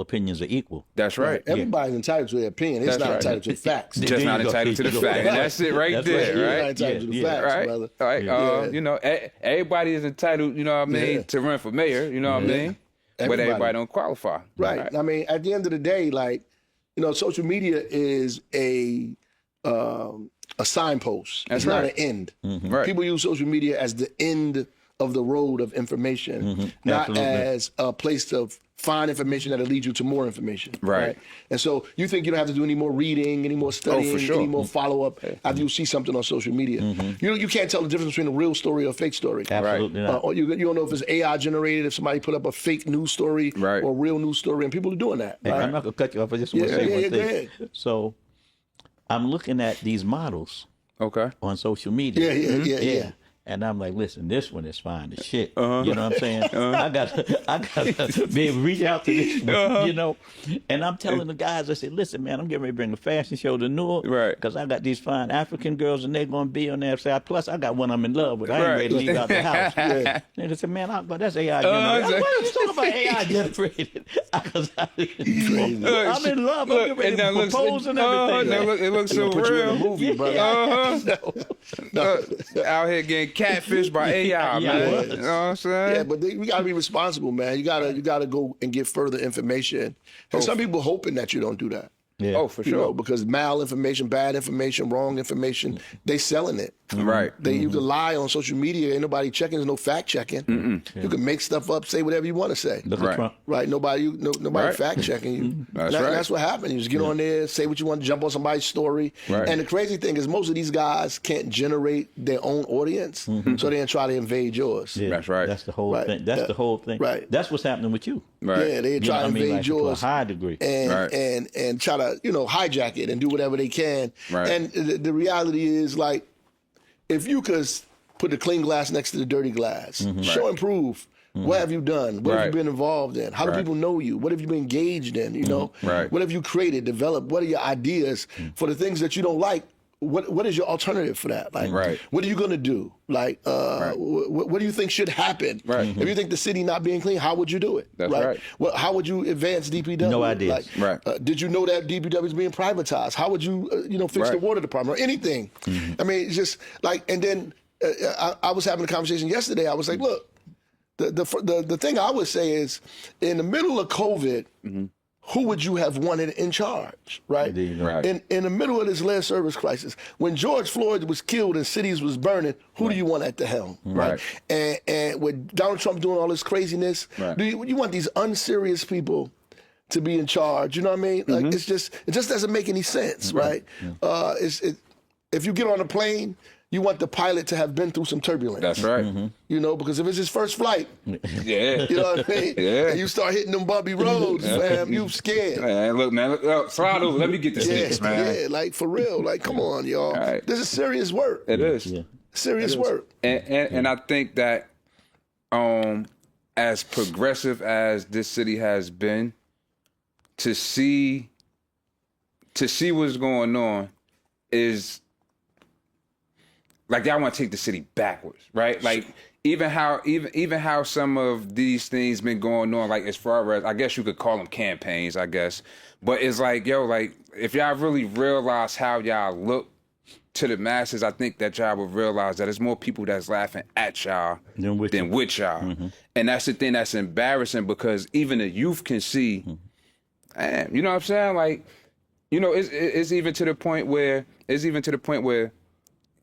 opinions are equal. That's right. Everybody's entitled to their opinion. It's That's not right. entitled to facts. Just There not you go. entitled to the There you fact. go. And that's it right That's there, right. You're right? not entitled to the Yeah, facts, Right, brother. right. Yeah. You know, everybody is entitled. You know what I mean, Yeah. to run for mayor. You know what I mean, but Everybody. everybody don't qualify. Right. I mean, at the end of the day, like, you know, social media is a signpost. That's it's not right. an end. Right. People use social media as the end of the road of information, not Absolutely. as a place to find information that'll lead you to more information. Right. And so you think you don't have to do any more reading, any more studying, sure. any more follow-up after you see something on social media. You can't tell the difference between a real story or a fake story. Absolutely not. Or you don't know if it's AI generated, if somebody put up a fake news story Right. or a real news story, and people are doing that. Hey, Right? I'm not gonna cut you off. I just want to Yeah, say yeah, one yeah, go thing. ahead. So, I'm looking at these models Okay. on social media. Yeah. And I'm like, listen, this one is fine as shit. You know what I'm saying? I got to be able to reach out to this one, you know? And I'm telling the guys, I said, listen, man, I'm getting ready to bring a fashion show to Newark. Right. Because I got these fine African girls and they're going to be on there. Plus, I got one I'm in love with. I ain't ready to leave out the house. And they said, man, but that's AI generated. What are you talking about AI generated? I'm in love. I'm getting ready to propose and everything. It looks so Put you in a real. movie, brother. Out here getting catfished by AI, man. You know what I'm saying? Yeah, but we gotta be responsible, man. You gotta go and get further information. And some people hoping that you don't do that. Yeah. Oh, for You sure. know, because malinformation, bad information, wrong information, they selling it. Right. You can lie on social media. Ain't nobody checking. There's no fact checking. You can make stuff up, say whatever you want to say. Look Right. at Trump. Right? Nobody Right. fact checking you. That's right. That's what happened. You just get on there, say what you want, jump on somebody's story. Right. And the crazy thing is, most of these guys can't generate their own audience, so they try to invade yours. Yeah, That's right. That's the whole Right. thing. That's Yeah. the whole thing. Right. That's what's happening with you. Right. Yeah, they You know try what to I mean? invade Like, to yours. a high degree. and Right. and try to hijack it and do whatever they can. Right. And the reality is, like, if you could put the clean glass next to the dirty glass, show and prove. What have you done? What have you Right. been involved in? How do Right. people know you? What have you been engaged in? You know, Right. what have you created, developed? What are your ideas for the things that you don't like? What is your alternative for that? Like, Right. what are you going to do? Like, what do you think should happen? Right. If you think the city not being clean, how would you do it? That's right. Well, how would you advance DPW? No ideas. Like, Right. did you know that DPW is being privatized? How would you, fix the Right. water department or anything? I mean, it's just like, and then I was having a conversation yesterday. I was like, look, the thing I would say is, in the middle of COVID, who would you have wanted in charge, right? Indeed. Right. In the middle of this lead service crisis, when George Floyd was killed and cities was burning, who do you want at the helm, right? And with Donald Trump doing all this craziness, Right. do you want these unserious people to be in charge? You know what I mean? Like, it just doesn't make any sense, right? If you get on a plane, you want the pilot to have been through some turbulence. That's right. Because if it's his first flight, Yeah. you know what I mean? Yeah. And you start hitting them bumpy roads, fam, you scared. Man, look, slide over. Let me get this next, man. Yeah, like, for real. Like, come on, y'all. Right. This is serious work. It is. Yeah. Serious work. And I think that as progressive as this city has been, to see what's going on is like, y'all want to take the city backwards, right? Like, even how some of these things been going on, like, as far as, I guess you could call them campaigns, I guess, but it's like, yo, like, if y'all really realize how y'all look to the masses, I think that y'all will realize that there's more people that's laughing at y'all Than with y'all. And that's the thing that's embarrassing, because even the youth can see, man, you know what I'm saying? Like, it's even to the point where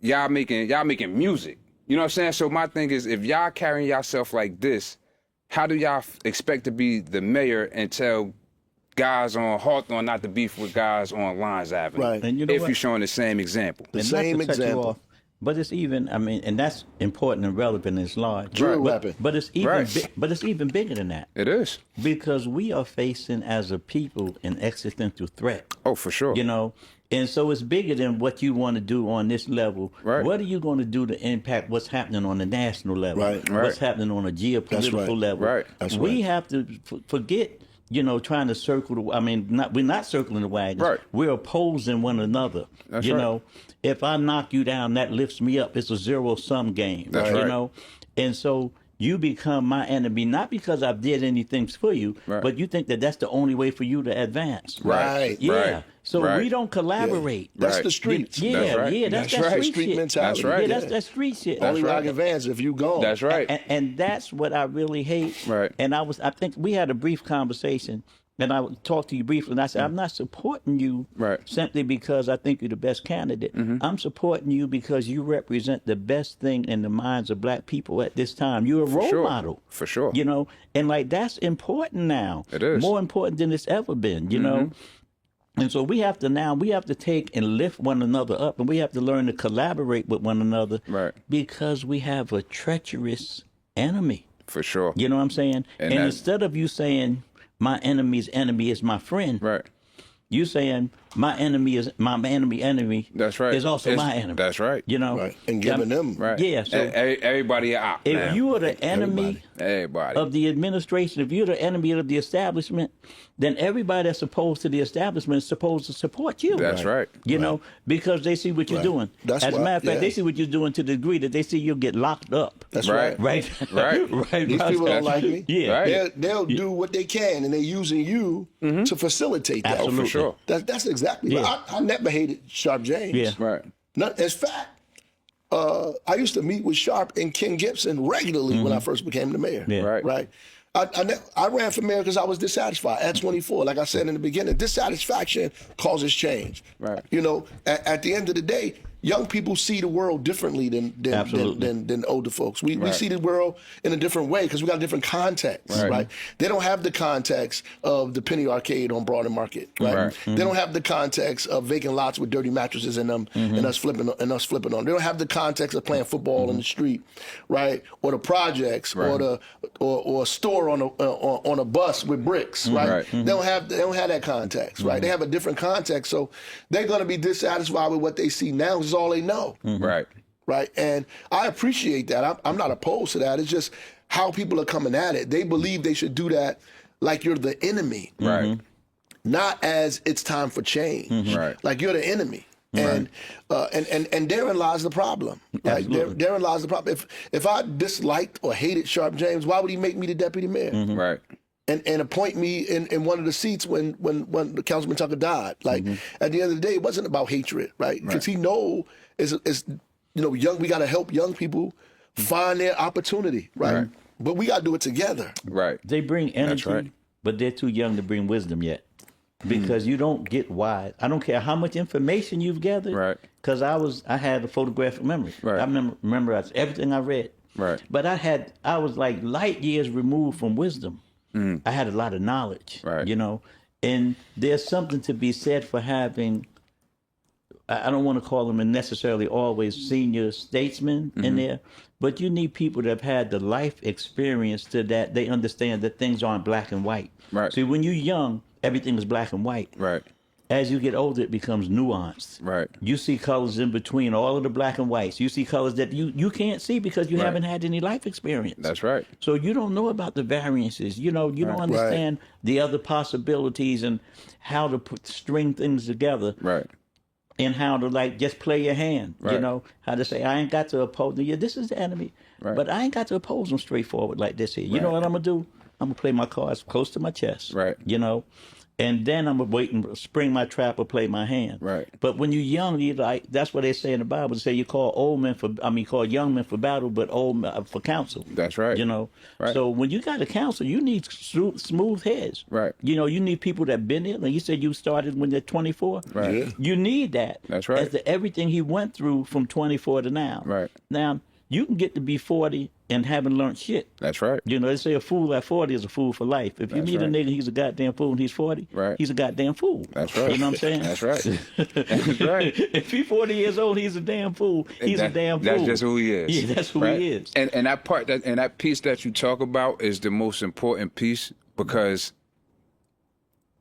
y'all making music. You know what I'm saying? So my thing is, if y'all carrying yourself like this, how do y'all expect to be the mayor and tell guys on Hawthorne not to beef with guys on Lyons Avenue? Right. And you know if what? you're showing the same example. And same not to cut you example. off, but it's even, and that's important and relevant and it's large. Drill but, weapon. But it's even Right. but it's even bigger than that. It is. Because we are facing as a people an existential threat. Oh, for sure. And so it's bigger than what you want to do on this level. Right. What are you going to do to impact what's happening on the national level? Right. What's happening on a geopolitical right. level? Right. That's we right. have to forget, trying to circle we're not circling the wagons. Right. We're opposing one another. That's you right. know, if I knock you down, that lifts me up. It's a zero-sum game. That's you right. know? And so you become my enemy, not because I did anything for you, Right. but you think that that's the only way for you to advance. Right. Yeah. Right. So Right. we don't collaborate. That's Right. the streets. Yeah, That's right. yeah, that's That's right. street Street shit. mentality. That's right. Yeah, that's street shit. Only way I right. can advance if you gone. That's right. And that's what I really hate. Right. And I think we had a brief conversation, And I would talk to you briefly, and I said, I'm not supporting you simply because I think you're the best candidate. I'm supporting you because you represent the best thing in the minds of black people at this time. You're a role model. For sure. You know, and like that's important now. It is. More important than it's ever been, you know. And so we have to take and lift one another up, and we have to learn to collaborate with one another. Right. Because we have a treacherous enemy. For sure. You know what I'm saying? And instead of you saying, my enemy's enemy is my friend. Right. You saying my enemy is my enemy. That's right. Is also my enemy. That's right. You know. Right. And giving them. Right. Yeah. So everybody out. if you are the enemy everybody of the administration, if you're the enemy of the establishment, then everybody that's opposed to the establishment is supposed to support you. That's right. You know, because they see what you're doing. That's As a matter of fact, they see what you're doing to the degree that they see you'll get locked up. That's right. Right. Right. Right. These people don't like me. Yeah. Right. They'll do what they can, and they're using you to facilitate that. Absolutely. For sure. That's exactly. Yeah. I never hated Sharp James. Yeah. Right. In fact, I used to meet with Sharp and Ken Gibson regularly when I first became the mayor. Yeah. Right. Right. I ran for mayor because I was dissatisfied at 24. Like I said in the beginning, dissatisfaction causes change. Right. You know, at the end of the day, young people see the world differently than older folks. We see the world in a different way because we got a different context, right? They don't have the context of the penny arcade on Broad and Market, right? They don't have the context of vacant lots with dirty mattresses in them and us flipping on. They don't have the context of playing football in the street, right? Or the projects, or a store on a bus with bricks, right? They don't have that context, right? They have a different context, so they're going to be dissatisfied with what they see now. Is all they know. Right. Right. And I appreciate that. I'm not opposed to that. It's just how people are coming at it. They believe they should do that like you're the enemy. Right. Not as it's time for change. Right. Like you're the enemy. And therein lies the problem. Right? Therein lies the problem. If I disliked or hated Sharp James, why would he make me the deputy mayor? Right. And appoint me in one of the seats when the Councilman Tucker died. Like at the end of the day, it wasn't about hatred, right? Because he is young. We got to help young people find their opportunity, right? But we got to do it together. Right. They bring energy, but they're too young to bring wisdom yet. Because you don't get wise. I don't care how much information you've gathered. Right. Because I had a photographic memory. Right. I remember everything I read. Right. But I was like light years removed from wisdom. I had a lot of knowledge, you know, and there's something to be said for having, I don't want to call them necessarily always senior statesmen in there, but you need people that have had the life experience to that they understand that things aren't black and white. Right. See, when you're young, everything is black and white. Right. As you get older, it becomes nuanced. Right. You see colors in between all of the black and whites. You see colors that you can't see because you haven't had any life experience. That's right. So you don't know about the variances. You know, you don't understand the other possibilities and how to string things together. Right. And how to just play your hand. Right. You know, how to say, I ain't got to oppose them. Yeah, this is the enemy. Right. But I ain't got to oppose them straightforward like this here. You know what I'm going to do? I'm going to play my cards close to my chest. Right. You know? And then I'm going to wait and spring my trap or play my hand. Right. But when you're young, that's what they say in the Bible. They say you call call young men for battle, but old men for counsel. That's right. You know. Right. So when you got a counsel, you need smooth heads. Right. You know, you need people that been there. Like you said, you started when you're 24. Right. Yeah. You need that. That's right. After everything he went through from 24 to now. Right. Now you can get to be 40 and haven't learned shit. That's right. You know, they say a fool at 40 is a fool for life. If you meet a nigga, he's a goddamn fool, and he's 40, he's a goddamn fool. That's right. You know what I'm saying? That's right. That's right. If he's 40 years old, he's a damn fool. He's a damn fool. That's just who he is. Yeah, that's who he is. And that part, and that piece that you talk about is the most important piece because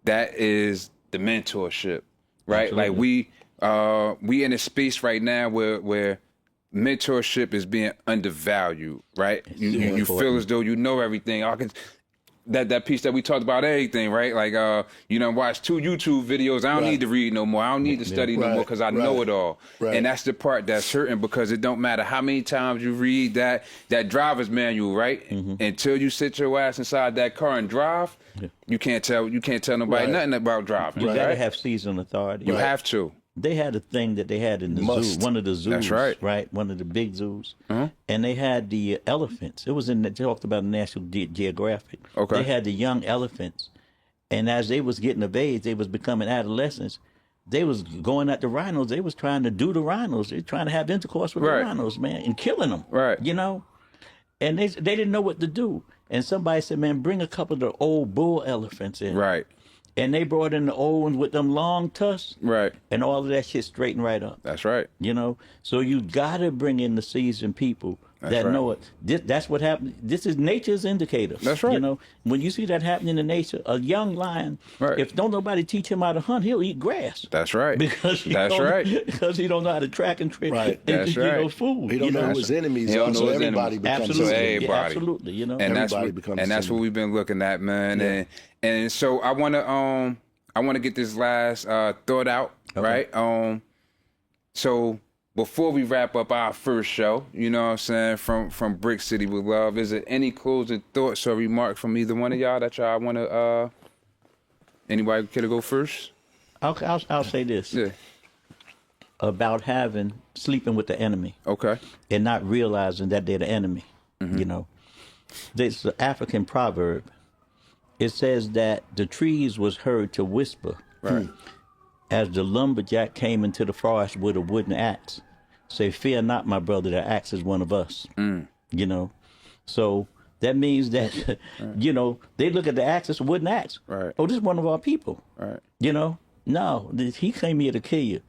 that is the mentorship, right? Absolutely. Like we in a space right now where mentorship is being undervalued, right? You feel as though you know everything. That piece that we talked about everything, right? Like you done watched 2 YouTube videos. I don't need to read no more. I don't need to study no more because I know it all. Right. And that's the part that's hurting because it don't matter how many times you read that driver's manual, right? Until you sit your ass inside that car and drive, you can't tell nobody nothing about driving. You gotta have seasoned authority. You have to. They had a thing that they had in the zoo, one of the zoos. That's right. One of the big zoos. And they had the elephants. It was they talked about National Geographic. Okay. They had the young elephants. And as they was getting of age, they was becoming adolescents. They was going at the rhinos. They was trying to do the rhinos. They trying to have intercourse with the rhinos, man, and killing them. Right. You know, and they didn't know what to do. And somebody said, man, bring a couple of the old bull elephants in. Right. And they brought in the old ones with them long tusks. Right. And all of that shit straightened right up. That's right. You know, so you gotta bring in the seasoned people that know it. That's what happened. This is nature's indicator. That's right. You know, when you see that happening in nature, a young lion, if don't nobody teach him how to hunt, he'll eat grass. That's right. Because because he don't know how to track and trace. Right. That's right. You know, food. He don't know who his enemies are, so everybody becomes absolutely. his Absolutely. You know, and everybody becomes that's what we've been looking at, man. Yeah. And so I want to get this last thought out, right? So before we wrap up our first show, you know what I'm saying, from Brick City with Love, is there any closing thoughts or remarks from either one of y'all that y'all want to, anybody care to go first? I'll say this. Yeah. About sleeping with the enemy. Okay. And not realizing that they're the enemy. You know, there's an African proverb. It says that the trees was heard to whisper. Right. As the lumberjack came into the forest with a wooden axe, say, fear not, my brother, the axe is one of us. You know, so that means that, you know, they look at the axe, it's a wooden axe. Right. Oh, this is one of our people. Right. You know, no, he came here to kill you.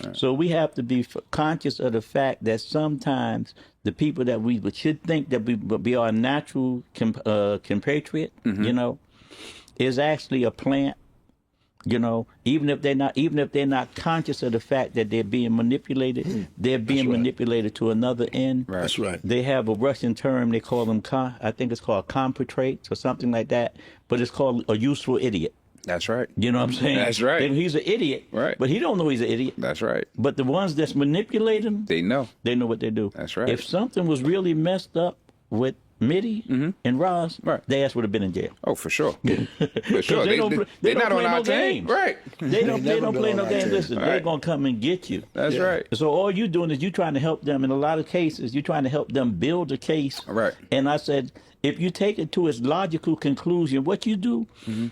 Right. So we have to be conscious of the fact that sometimes the people that we should think that we be our natural compatriot, you know, is actually a plant. You know, even if they're not conscious of the fact that they're being manipulated, they're being manipulated to another end. Right. That's right. They have a Russian term, they call them, I think it's called compatriots or something like that, but it's called a useful idiot. That's right. You know what I'm saying? That's right. He's an idiot, right? But he don't know he's an idiot. That's right. But the ones that's manipulating him, they know what they do. That's right. If something was really messed up with Mitty and Roz, their ass would have been in jail. Oh, for sure. For sure. They're not on our team. Right. They don't play no games. Listen, they're going to come and get you. That's right. So all you're doing is you're trying to help them. In a lot of cases, you're trying to help them build a case. Right. And I said, if you take it to its logical conclusion, what you do,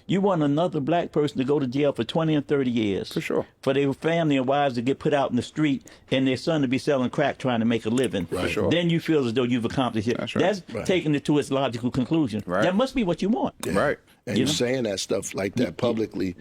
you want another black person to go to jail for 20 and 30 years. For sure. For their family and wives to get put out in the street and their son to be selling crack trying to make a living. Right. For sure. Then you feel as though you've accomplished it. That's right. That's taking it to its logical conclusion. Right. That must be what you want. Yeah. Right. And you saying that stuff like that publicly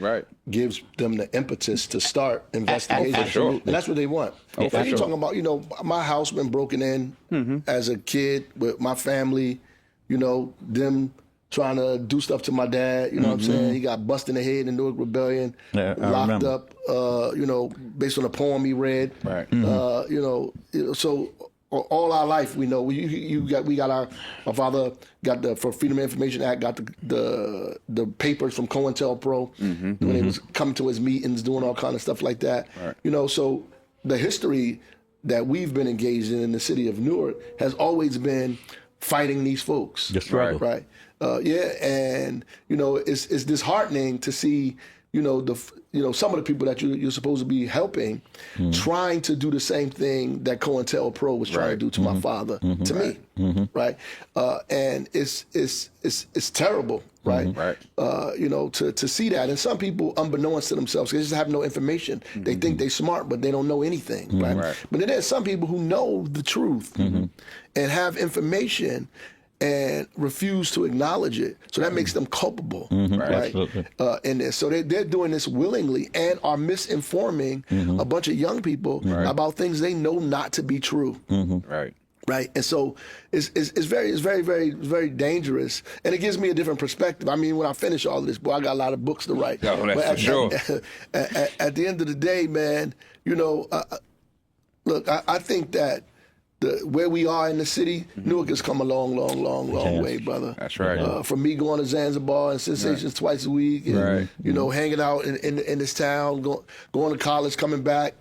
gives them the impetus to start investigating. For sure. And that's what they want. Oh, for you're sure. talking about, you know, my house been broken in as a kid with my family, you know, them trying to do stuff to my dad, you know what I'm saying? He got busted in the head in Newark Rebellion, locked up, you know, based on a poem he read. Right. You know, so all our life we know we got our father got for Freedom of Information Act, got the papers from COINTELPRO when he was coming to his meetings, doing all kind of stuff like that. Right. You know, so the history that we've been engaged in the city of Newark has always been fighting these folks. The struggle. Right. And you know, it's disheartening to see, you know, some of the people that you're supposed to be helping trying to do the same thing that COINTELPRO was trying to do to my father, to me, right? And it's terrible, right? Right. You know, to see that. And some people, unbeknownst to themselves, they just have no information. They think they're smart, but they don't know anything, right? But then there's some people who know the truth and have information and refuse to acknowledge it. So that makes them culpable, right? In this. So they're doing this willingly and are misinforming a bunch of young people about things they know not to be true. Right. Right. And so it's very dangerous. And it gives me a different perspective. I mean, when I finish all of this, boy, I got a lot of books to write. No, that's for sure. At the end of the day, man, you know, look, I think that where we are in the city, Newark has come a long way, brother. That's right. From me going to Zanzibar and Sensations twice a week, and you know, hanging out in this town, going to college, coming back,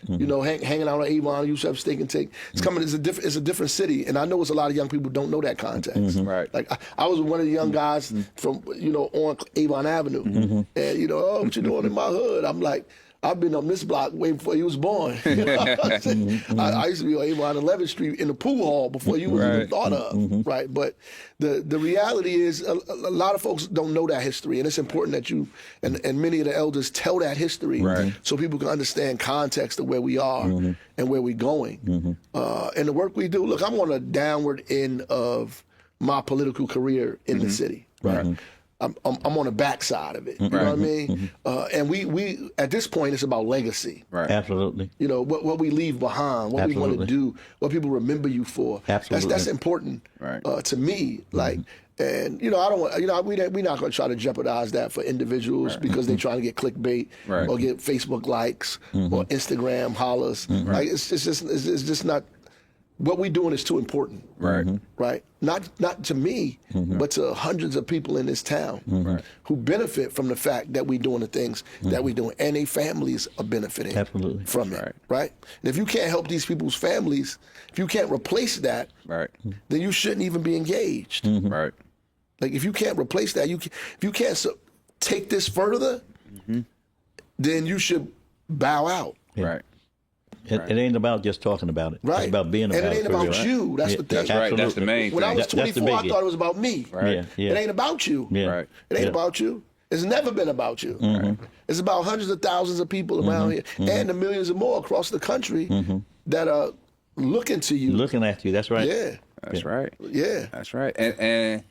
you know, hanging out on Avon, Yusuf Steak and Take. It's coming. It's a different city, and I know it's a lot of young people don't know that context. Right. Like I was one of the young guys from, you know, on Avon Avenue, and you know, oh, what you doing in my hood? I'm like, I've been on this block way before you was born. You know what I'm saying? I used to be on Avon 11th Street in the pool hall before you was even thought of, right? But the reality is a lot of folks don't know that history, and it's important that you and many of the elders tell that history so people can understand context of where we are and where we're going. And the work we do, look, I'm on a downward end of my political career in the city, right? I'm on the backside of it. You know what I mean? And we at this point, it's about legacy. Right. Absolutely. You know, what we leave behind, what we want to do, what people remember you for. Absolutely. That's important to me. Like, and you know, I don't want. You know, we're not going to try to jeopardize that for individuals because they're trying to get clickbait or get Facebook likes or Instagram hollers. Like, it's just not. What we're doing is too important, right? Not to me, but to hundreds of people in this town who benefit from the fact that we're doing the things that we're doing, and their families are benefiting from it, right? And if you can't help these people's families, if you can't replace that, then you shouldn't even be engaged, right? Like if you can't replace that, if you can't take this further, then you should bow out, right? It ain't about just talking about it. Right. It's about being about it. And it ain't about you. That's the thing. That's right. That's the main thing. When I was 24, I thought it was about me. Right. It ain't about you. Right. It ain't about you. It's never been about you. It's about hundreds of thousands of people around here and the millions of more across the country that are looking to you. Looking at you. That's right. Yeah. That's right. Yeah. That's right. And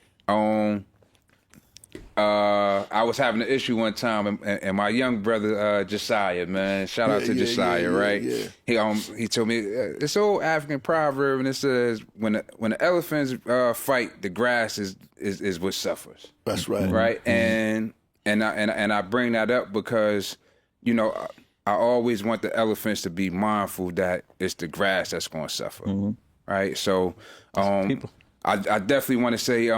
I was having an issue one time, and my young brother Josiah, man, shout out to Josiah, right? He told me this old African proverb, and it says, "When the elephants fight, the grass is what suffers." That's right. Right, and I bring that up because, you know, I always want the elephants to be mindful that it's the grass that's going to suffer, right? So, I definitely want to say.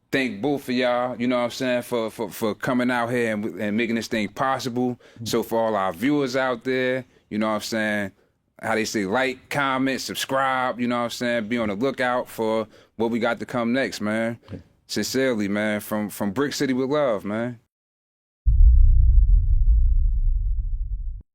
Thank both of y'all, you know what I'm saying, for coming out here and making this thing possible. So for all our viewers out there, you know what I'm saying, how they say, like, comment, subscribe, you know what I'm saying, be on the lookout for what we got to come next, man. Sincerely, man, from Brick City with love, man.